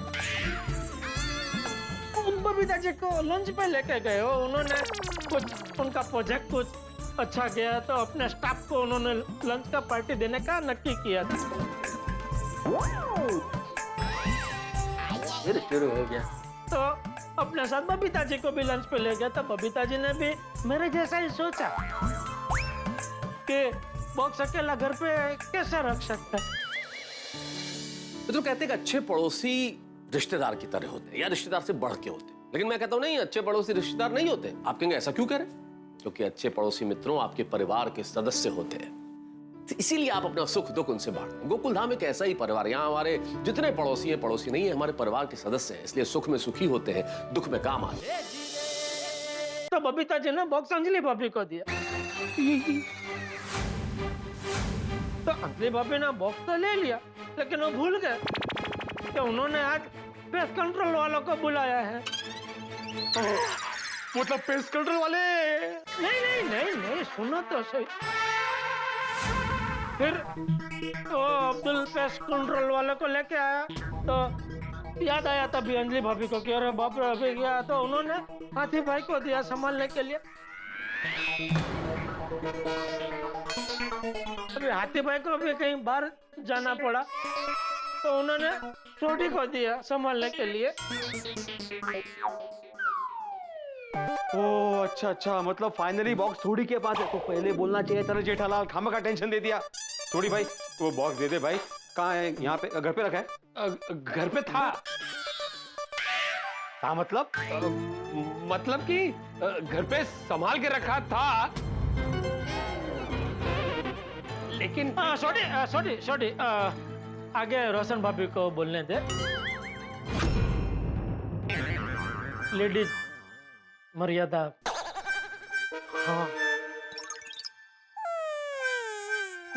S11: बबीता जी को लंच पे लेके गए हो. उन्होंने कुछ उनका प्रोजेक्ट कुछ अच्छा गया तो अपने स्टाफ को उन्होंने लंच का पार्टी देने का नक्की किया था.
S6: फिर शुरू हो गया.
S11: तो अपने साथ बबीता जी को भी लंच पे ले गया. तो बबीता जी ने भी मेरे जैसा ही सोचा कि बॉक्स अकेला घर पे कैसे रख सकता है.
S8: तो कहते हैं कि अच्छे पड़ोसी रिश्तेदार की तरह होते हैं या रिश्तेदार से बढ़ के होते हैं, लेकिन मैं कहता हूं नहीं, अच्छे पड़ोसी रिश्तेदार नहीं होते. आप कहेंगे ऐसा क्यों करें? क्योंकि अच्छे पड़ोसी मित्रों आपके परिवार के सदस्य होते हैं, तो इसीलिए आप अपना सुख दुख उनसे बांटते हैं. गोकुलधाम एक ऐसा ही परिवार, यहाँ हमारे जितने पड़ोसी हैं पड़ोसी नहीं है, हमारे परिवार के सदस्य हैं, इसलिए सुख में सुखी होते हैं, दुख में काम आते हैं.
S11: तो बबीता जी ने बॉक्स अंजलि भाभी को दिया. तो अंजलि भाभी ने बॉक्स तो ले लिया, लेकिन वो भूल गए कि उन्होंने आज पेस्ट कंट्रोल वालों को बुलाया है.
S1: मतलब पेस्ट कंट्रोल वाले?
S11: नहीं नहीं नहीं नहीं, सुनो तो सही. फिर तो अब्दुल पेस्ट कंट्रोल वाले को लेके आया, तो याद आया तभी अंजलि भाभी को कि अरे बाप रे अभी गया. तो उन्होंने हाथी भाई को दिया संभालने के लिए. अभी हाथी भाई को भी कहीं बाहर जाना पड़ा, तो उन्होंने छोटी को दिया संभालने के लिए.
S1: ओ अच्छा अच्छा, मतलब फाइनली बॉक्स थोड़ी के पास है. तो पहले बोलना चाहिए था ना जेठालाल, खामा का टेंशन दे दिया. थोड़ी भाई वो बॉक्स दे दे भाई. कहाँ है? यहाँ पे घर पे रखा है? घर पे था. हाँ मतलब कि घर पे संभाल के रखा था, लेकिन
S11: सॉरी आगे रोशन भाभी को बोलने दे. लेडीज मर्यादा हाँ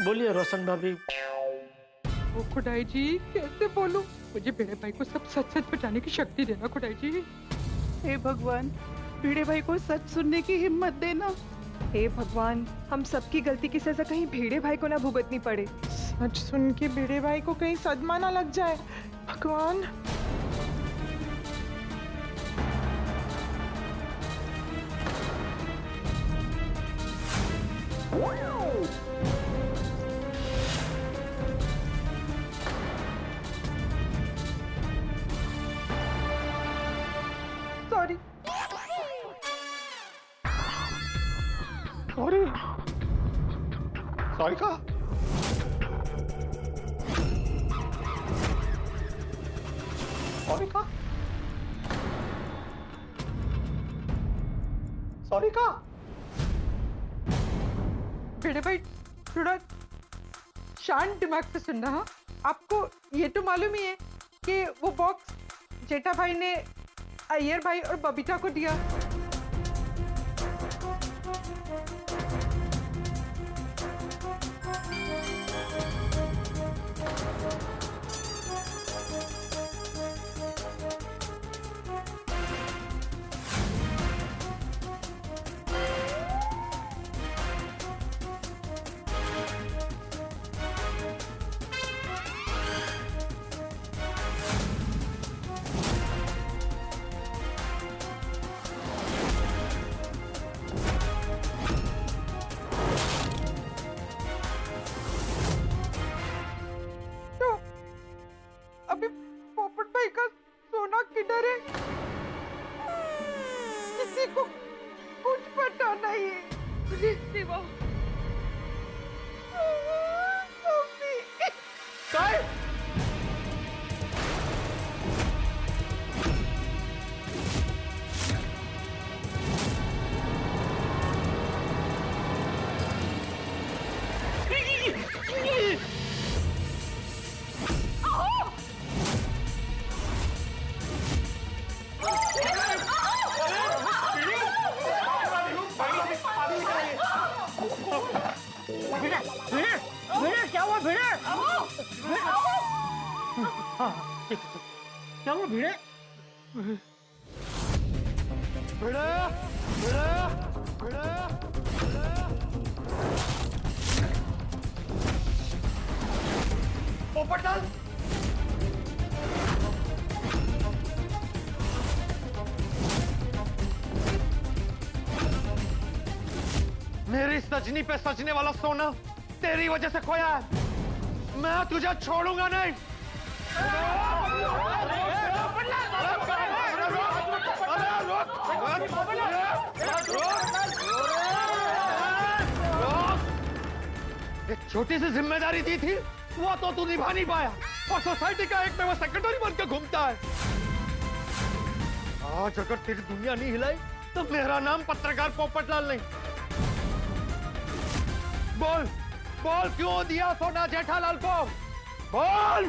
S11: बोलिए रोशन भाभी।
S2: ओ खुदाई जी, कैसे बोलूं? मुझे भिड़े भाई को सब सच सच बताने की शक्ति देना खुदाई जी।
S6: हे भगवान, भिड़े भाई को सच सुनने की हिम्मत देना।
S9: हे भगवान, हम सबकी गलती की सजा कहीं भेड़े भाई को ना भुगतनी पड़े।
S7: सच सुन के भिड़े भाई को कहीं सदमा ना लग जाए। भगवान।
S2: सॉरी।
S1: सॉरी सॉरी का सॉरी का सॉरी का
S2: भिड़े भाई थोड़ा शांत दिमाग से सुनना। हाँ, आपको ये तो मालूम ही है कि वो बॉक्स जेठा भाई ने अय्यर भाई और बबीता को दिया। तो अभी पोपट भाई का सोना किधर है? किसी को कुछ पता नहीं है। शिवा,
S1: काय
S11: भिड़े क्या हुआ भिड़े? क्या हुआ भिड़े?
S1: पोपटलाल मेरी सजनी पे सजने वाला सोना तेरी वजह से खोया है। मैं तुझे छोड़ूंगा नहीं। एक छोटी सी जिम्मेदारी दी थी, वो तो तू निभा नहीं पाया और सोसाइटी का एक में वो सेक्रेटरी बन के घूमता है। आज अगर तेरी दुनिया नहीं हिलाई तो मेरा नाम पत्रकार पोपटलाल नहीं। बोल बोल क्यों दिया सोना जेठालाल को? बोल।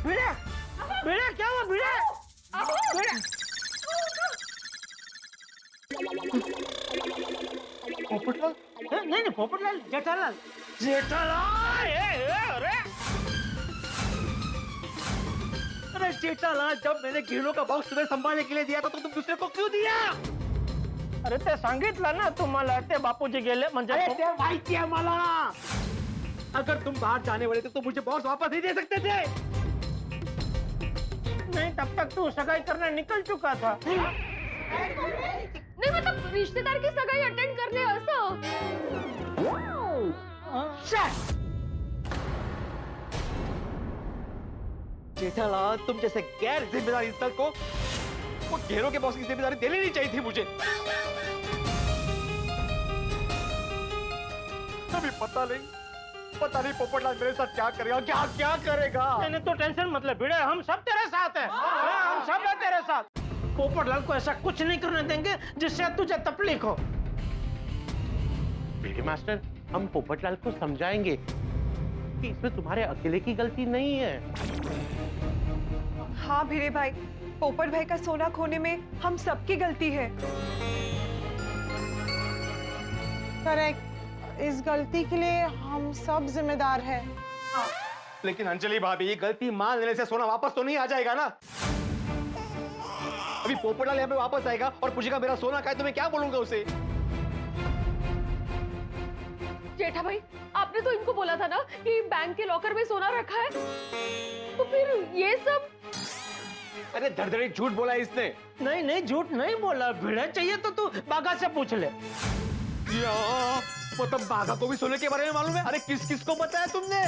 S11: भिड़े भिड़े क्या हुआ भिड़े?
S1: पोपटलाल?
S11: नहीं पोपटलाल, जेठालाल।
S1: अरे जेठालाल, जब मैंने गहनों का बॉक्स तुम्हें संभालने के लिए दिया था तो तुम दूसरे को क्यों दिया?
S11: अरे ते सांगितलं ना तुम्हाला, ते बापूजी गेले म्हणजे
S1: ते माहिती है मला। अगर तुम बाहर जाने वाले थे तो मुझे बॉक्स वापस नहीं दे सकते थे।
S11: नहीं, तब तक तू सगाई करने निकल चुका था।
S13: नहीं मतलब रिश्तेदार की सगाई अटेंड करने असं।
S1: जेठालाल, तुम जैसे गैर जिम्मेदार इंसान को वो गहनों के बॉक्स की जिम्मेदारी देनी नहीं चाहिए थी मुझे। अभी पता नहीं पोपटलाल मेरे साथ क्या करेगा, क्या क्या करेगा।
S11: नहीं तो टेंशन मत ले भिड़े, हम सब तेरे साथ हैं। हम सब हैं तेरे साथ। पोपटलाल को ऐसा कुछ नहीं करने देंगे जिससे तुझे तकलीफ हो।
S5: भिड़े मास्टर, हम पोपटलाल को समझाएंगे कि इसमें तुम्हारे अकेले की गलती नहीं है।
S9: हाँ भिड़े भाई, पोपट भाई का सोना खोने में हम सबकी गलती है।
S7: करेक्ट, इस गलती के लिए हम सब जिम्मेदार हैं।
S1: लेकिन अंजलि भाभी, ये गलती मान लेने से सोना वापस तो नहीं आ जाएगा ना। अभी पोपटलाल यहाँ पे वापस आएगा और पूछेगा मेरा सोना कहाँ है, तो मैं क्या बोलूंगा उसे?
S13: जेठा भाई, आपने तो इनको बोला था ना कि बैंक के लॉकर में सोना रखा है, तो फिर ये सब?
S1: अरे धड़धड़ी झूठ बोला है इसने।
S11: नहीं नहीं, झूठ नहीं बोला भिड़े। चाहिए तो तू बागा से पूछ ले।
S1: मतलब बाघा को भी सोने के बारे में मालूम है? अरे किस किस को बताया तुमने?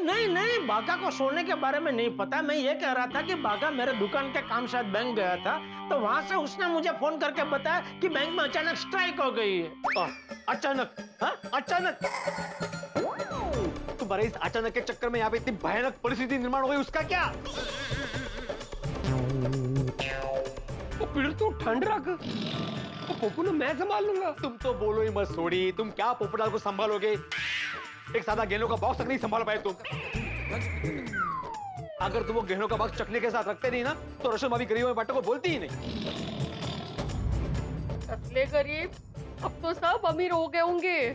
S11: नहीं नहीं, बागा को सोने के बारे में नहीं पता। मैं ये कह रहा था कि बागा मेरे दुकान के काम साथ बैंक गया था, तो वहां से उसने मुझे फोन करके बताया कि बैंक में अचानक स्ट्राइक हो गई है।
S1: अचानक? हाँ, अचानक? तुम्हारे इस अचानक के चक्कर में यहाँ पे इतनी भयानक परिस्थिति निर्माण हो गई, उसका क्या?
S3: तो फिर तू ठंड रख, तो पोपू ने मैं संभाल लूंगा।
S1: तुम तो बोलो ही मत सोड़ी, तुम क्या पोपटलाल को संभालोगे? एक सादा गहनों का बॉक्स तक नहीं संभाल पाए तुम। अगर तुम वो गहनों का बॉक्स चकने के साथ रखते नहीं ना, तो रशम अभी गरीबों में बांटो को बोलती ही नहीं।
S13: असले गरीब अब तो सब अमीर हो गए होंगे।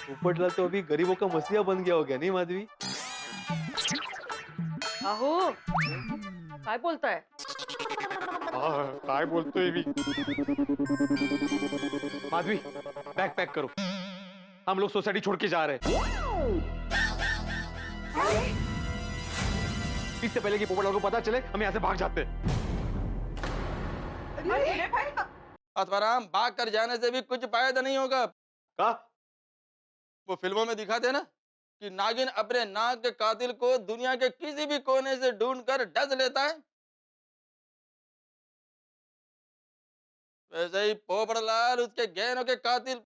S1: पोपटलाल तो अभी गरीबों का मसीहा बन गया हो गया, नहीं माधवी?
S13: आहो, काय बोलता है?
S1: काय बोलतोय मी? माधवी, बैग पैक करो, हम लोग सोसाइटी छोड़ के जा रहे हैं। इससे पहले कि पोपटलाल को पता चले, हम यहाँ से भाग जाते हैं।
S2: अरे भाई,
S10: आत्माराम, भाग कर जाने से भी कुछ फायदा नहीं होगा।
S1: का?
S10: वो फिल्मों में दिखाते हैं ना कि नागिन अपने नाग के कातिल को दुनिया के किसी भी कोने से ढूंढकर डस लेता है, वैसे ही पोपटलाल उसके गहनों के कातिल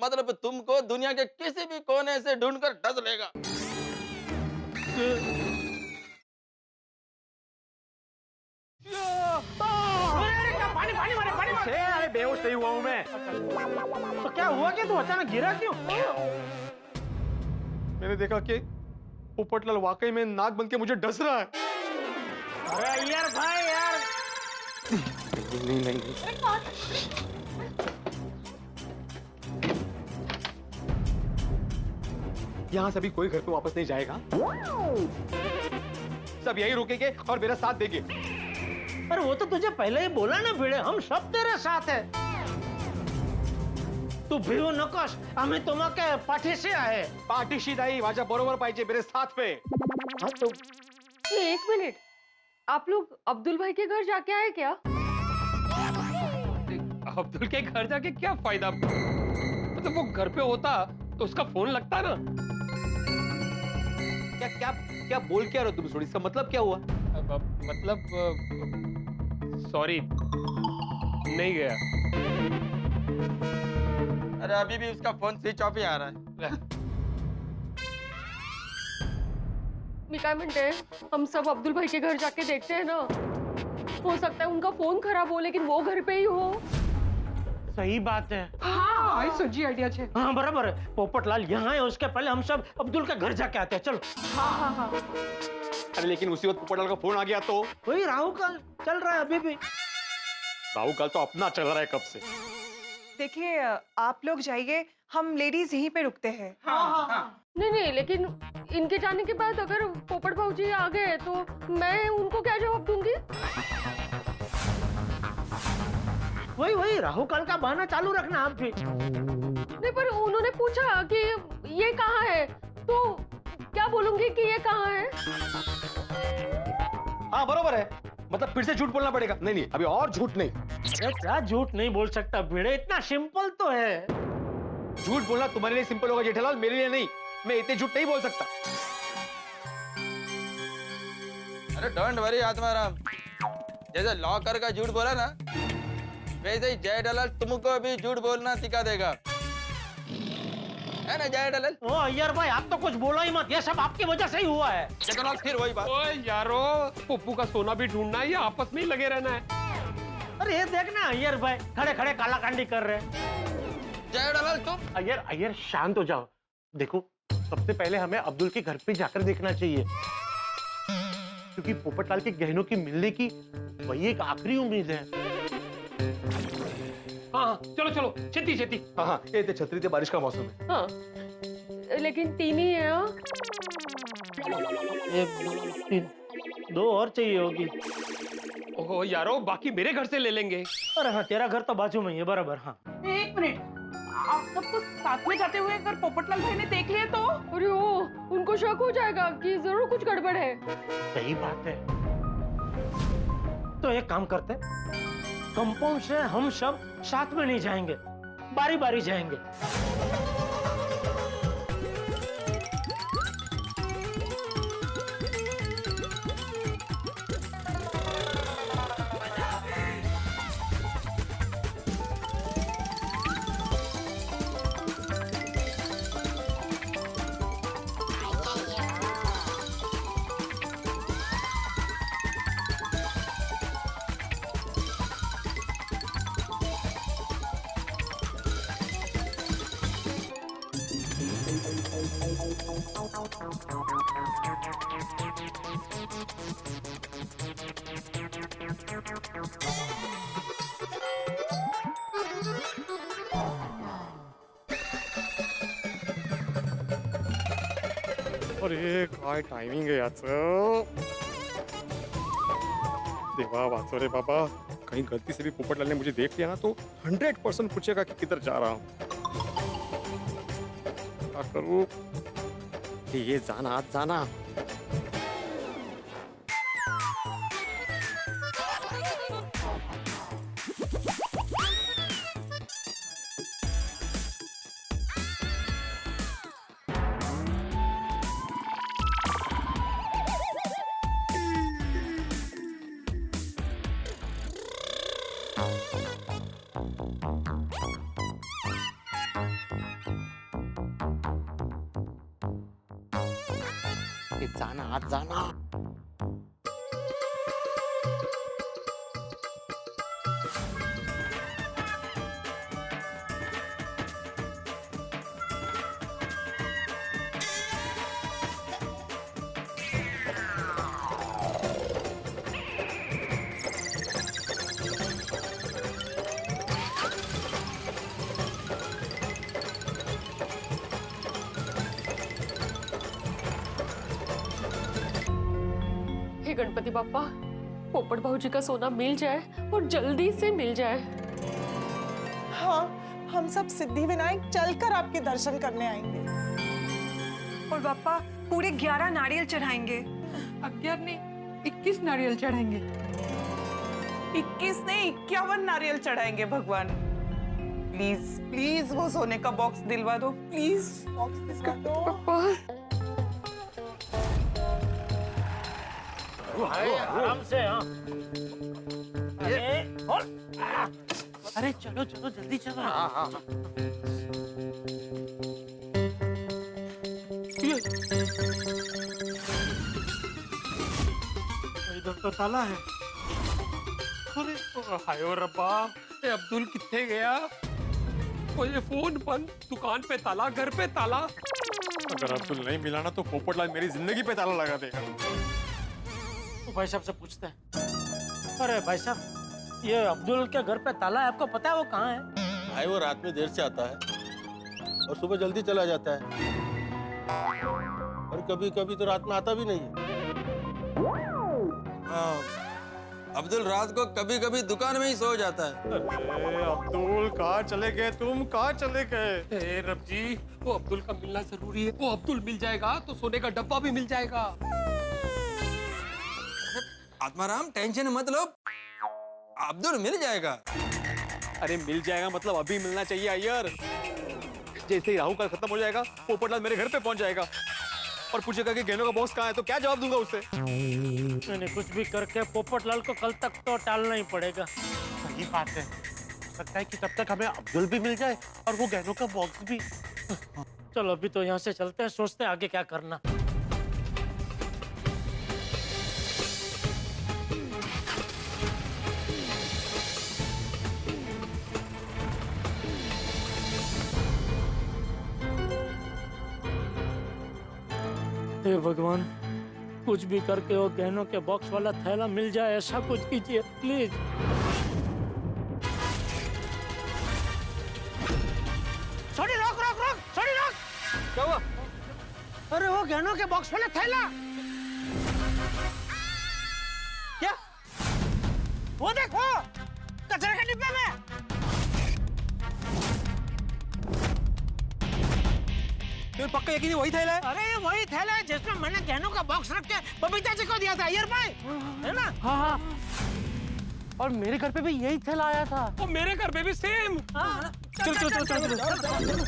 S10: मतलब तुमको दुनिया के किसी भी कोने से ढूंढकर डस लेगा।
S1: अरे बेहोश नहीं हुआ हूं मैं।
S11: तो क्या हुआ कि तू अचानक गिरा क्यों?
S1: मैंने देखा कि पोपटलाल वाकई में नाग बन के मुझे डस रहा है।
S11: अरे यार भाई यार,
S1: नहीं। यहाँ से अभी कोई घर पे वापस नहीं जाएगा, सब यही रुकेंगे और मेरा साथ देंगे।
S11: अरे वो तो तुझे पहले ही बोला ना भिड़े, हम सब तेरे साथ है। तू भिवू नकोस, आम्ही तुम्हाके पाठीशी आहे।
S1: पाठीशी नाही, माझ्या बरोबर पाहिजे, मेरे साथ पे।
S11: हाँ तो
S13: ये एक मिनट, आप लोग अब्दुल भाई के घर जाके आए क्या?
S3: अब्दुल के घर जाके क्या फायदा? मतलब वो घर पे होता तो उसका फोन लगता ना।
S1: क्या क्या क्या बोल क्या रहे हो तुम? इसका मतलब क्या हुआ?
S3: मतलब सॉरी, नहीं गया।
S10: अरे अभी भी उसका फोन स्विच ऑफ ही आ रहा है।
S13: मी काय म्हणते, हम सब अब्दुल भाई के घर जाके देखते हैं ना, हो सकता है उनका फोन खराब हो लेकिन वो घर पे ही हो।
S11: सही बात है।
S2: हाँ, आई सच्ची आइडिया छे।
S11: हाँ बराबर है, पोपटलाल यहाँ है, उसके पहले हम सब अब्दुल के घर जाके आते हैं। चलो।
S13: हाँ।
S1: अरे लेकिन उसी वक्त पोपटलाल का फोन आ गया तो?
S11: वही राहु काल चल रहा है अभी भी।
S1: राहु काल तो अपना चल रहा है कब से।
S9: देखिए, आप लोग जाइए, हम लेडीज यहीं पे रुकते हैं।
S2: हाँ।
S13: नहीं, लेकिन इनके जाने के बाद अगर पोपट भाऊजी आ गए तो मैं उनको क्या जवाब दूंगी?
S11: वही राहु काल का बहाना चालू रखना आप भी।
S13: नहीं, पर उन्होंने पूछा कि ये कहाँ है, तो क्या बोलूंगी कि ये कहाँ है?
S1: हाँ बरोबर है, मतलब फिर से झूठ बोलना पड़ेगा। नहीं, अभी और झूठ नहीं।
S11: अरे क्या झूठ नहीं बोल सकता भिड़े, इतना सिंपल तो है।
S1: झूठ बोलना तुम्हारे लिए सिंपल होगा जेठालाल, मेरे लिए नहीं। मैं इतने झूठ नहीं बोल सकता।
S10: अरे डोंट वरी आत्माराम, जैसे लॉकर का झूठ बोला ना, वैसे ही जेठालाल तुमको भी झूठ बोलना सिखा देगा, है ना जेठालाल?
S11: ओ अय्यर भाई, आप तो कुछ बोलो ही मत, ये सब आपकी वजह से ही हुआ है।
S10: जेठालाल फिर वही बात।
S3: ओए यारो, पप्पू का सोना भी ढूंढना है या आपस में ही लगे रहना है?
S11: अरे ये देखना अय्यर भाई खड़े खड़े कालाकांडी कर रहे हैं।
S10: जेठालाल तुम
S5: अय्यर अय्यर शांत हो जाओ। देखो, सबसे पहले हमें अब्दुल के घर पे जाकर देखना चाहिए, क्योंकि पोपटलाल के गहनों की मिलने की वही एक आखिरी उम्मीद है।
S3: हाँ चलो चलो, छेती छेती।
S1: हाँ, ये तो छतरी से बारिश का मौसम है।
S13: हाँ लेकिन 3 ही है। हाँ
S11: 1 2 3, 2 और चाहिए होगी।
S3: ओहो यारो, बाकी मेरे घर से ले लेंगे।
S11: अरे हाँ, तेरा घर तो बाजू में ही है, बराबर। हाँ
S6: 1 मिनट, आप सबको साथ में जाते हुए अगर पोपटलाल भाई ने देख लिया तो?
S13: अरे ओ, उनको शक हो जाएगा कि जरूर कुछ गड़बड़ है।
S5: सही बात है।
S11: तो एक काम करते हैं, कंपाउंड से हम सब साथ में नहीं जाएंगे, बारी बारी जाएंगे।
S14: अरे काय टायमिंग आहे याचं. देवा वाचो रे बाबा, कहीं गलती से भी पोपटलाल ने मुझे देख लिया ना तो 100% पूछेगा कि किधर जा रहा हूँ. क्या करूँ? ये जाना आज जाना. जाना आज जाना.
S13: हे गणपति बाप्पा, पोपट भाऊजी का सोना मिल जाए और जल्दी से मिल जाए।
S7: हाँ, हम सब सिद्धि विनायक चलकर आपके दर्शन करने आएंगे।
S9: और बाप्पा पूरे 11 नारियल चढ़ाएंगे।
S2: 11 नहीं, 21 नारियल चढ़ाएंगे।
S6: 21 नहीं, 51 नारियल चढ़ाएंगे भगवान। प्लीज प्लीज वो सोने का बॉक्स दिलवा दो, प्लीज बॉक्स दिलवा दो।
S11: आराम से। हाँ अरे चलो चलो जल्दी चलो। हाँ हाँ इधर तो ताला है।
S3: अरे हायो रब्बा, ये अब्दुल किथे गया? वो ये फोन बंद, दुकान पे ताला, घर पे ताला।
S14: अगर अब्दुल नहीं मिला ना तो पोपटलाल मेरी जिंदगी पे ताला लगा देगा.
S11: तो भाई साहब से पूछते हैं। अरे भाई साहब, ये अब्दुल के घर पे ताला है, आपको पता है वो कहाँ है?
S8: भाई वो रात में देर से आता है और सुबह जल्दी चला जाता है, और कभी कभी तो रात में आता भी नहीं है.
S10: अब्दुल रात को कभी कभी दुकान में ही सो जाता है।
S14: अरे अब्दुल कहाँ चले गए तुम? कहाँ चले गए?
S3: ए रब जी, वो अब्दुल का मिलना जरूरी है। वो अब्दुल मिल जाएगा तो सोने का डब्बा भी मिल जाएगा।
S10: आत्माराम टेंशन मत लो, अब्दुल मिल जाएगा।
S1: अरे मिल जाएगा मतलब अभी मिलना चाहिए अय्यर. जैसे ही राहु काल खत्म हो जाएगा पोपटलाल मेरे घर पे पहुंच जाएगा और पूछेगा कि गहनों का बॉक्स कहाँ है, तो क्या जवाब दूंगा उससे?
S11: मैंने कुछ भी करके पोपटलाल को कल तक तो टालना ही पड़ेगा।
S5: सही बात है, लगता है कि तब तक हमें अब्दुल भी मिल जाए और वो गहनों का बॉक्स भी।
S11: चलो अभी तो यहाँ से चलते हैं, सोचते हैं आगे क्या करना। हे भगवान, कुछ भी करके वो गहनों के बॉक्स वाला थैला मिल जाए, ऐसा कुछ कीजिए प्लीज।
S6: छोड़ी रोक रोक रोक, छोड़ी रोक।
S1: क्या हुआ?
S6: अरे वो गहनों के बॉक्स वाला थैला। क्या? वो देखो, कचरे के डिब्बे में।
S1: तुम्हें पक्का यकीन है वही थैला है?
S6: अरे ये वही थैला है जिसमें मैंने गहनों का बॉक्स रख के बबीता जी को दिया था, अय्यर भाई, है ना?
S5: हाँ, और मेरे घर पे भी यही थैला आया था।
S3: और मेरे घर पे भी सेम।
S6: चल चल चल चल चल।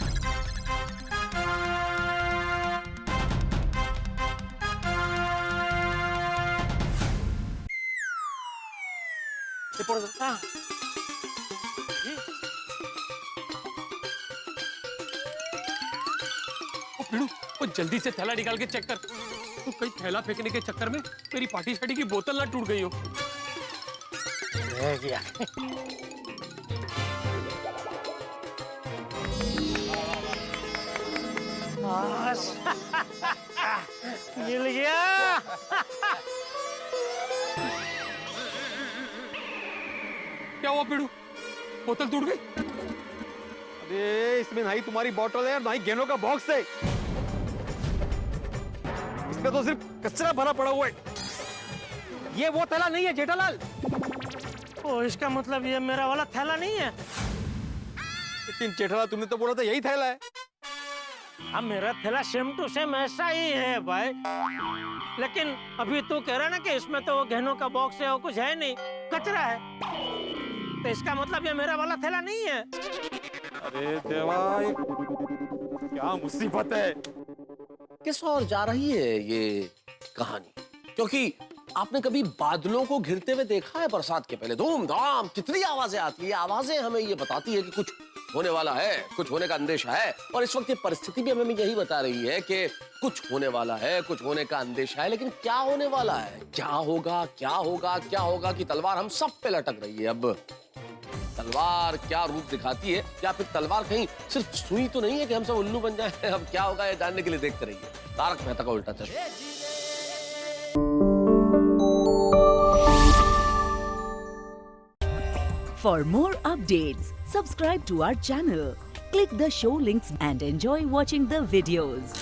S3: पिड़ू, वो जल्दी से थैला निकाल के चेक कर। तो कहीं थैला फेंकने के चक्कर में मेरी पार्टी शाटी की बोतल ना टूट गई हो।
S11: मिल गया।
S3: क्या हुआ पिड़ू, बोतल टूट गई?
S1: अरे इसमें ना ही तुम्हारी बोतल है और ना ही गहनों का बॉक्स है, इसमें तो सिर्फ कचरा भरा पड़ा हुआ है। ये वो थैला नहीं है जेठालाल।
S11: ओ, इसका मतलब ये मेरा वाला थैला नहीं है।
S1: लेकिन जेठालाल तुमने तो बोला था यही थैला है।
S11: हाँ, मेरा थैला सेम टू सेम ऐसा ही है भाई, लेकिन अभी तू कह रहा ना कि इसमें तो वो गहनों का बॉक्स है, वो कुछ है नहीं, कचरा है, तो इसका मतलब ये मेरा वाला थैला नहीं है।
S1: अरे देवा, क्या मुसीबत है।
S8: किस ओर जा रही है ये कहानी? क्योंकि आपने कभी बादलों को घिरते हुए देखा है? बरसात के पहले धूमधाम कितनी आवाजें आती है। आवाजें हमें ये बताती है कि कुछ होने वाला है, कुछ होने का अंदेशा है। और इस वक्त ये परिस्थिति भी हमें यही बता रही है कि कुछ होने वाला है, कुछ होने का अंदेशा है। लेकिन क्या होने वाला है, क्या होगा, क्या होगा, क्या होगा कि तलवार हम सब पे लटक रही है। अब तलवार क्या रूप दिखाती है, या फिर तलवार कहीं सिर्फ सुई तो नहीं है कि हम सब उल्लू बन जाए। अब क्या होगा ये जानने के लिए देखते रहिए तारक मेहता का उल्टा चश्मा।
S15: For more updates, subscribe to our channel, click the show links and enjoy watching the videos.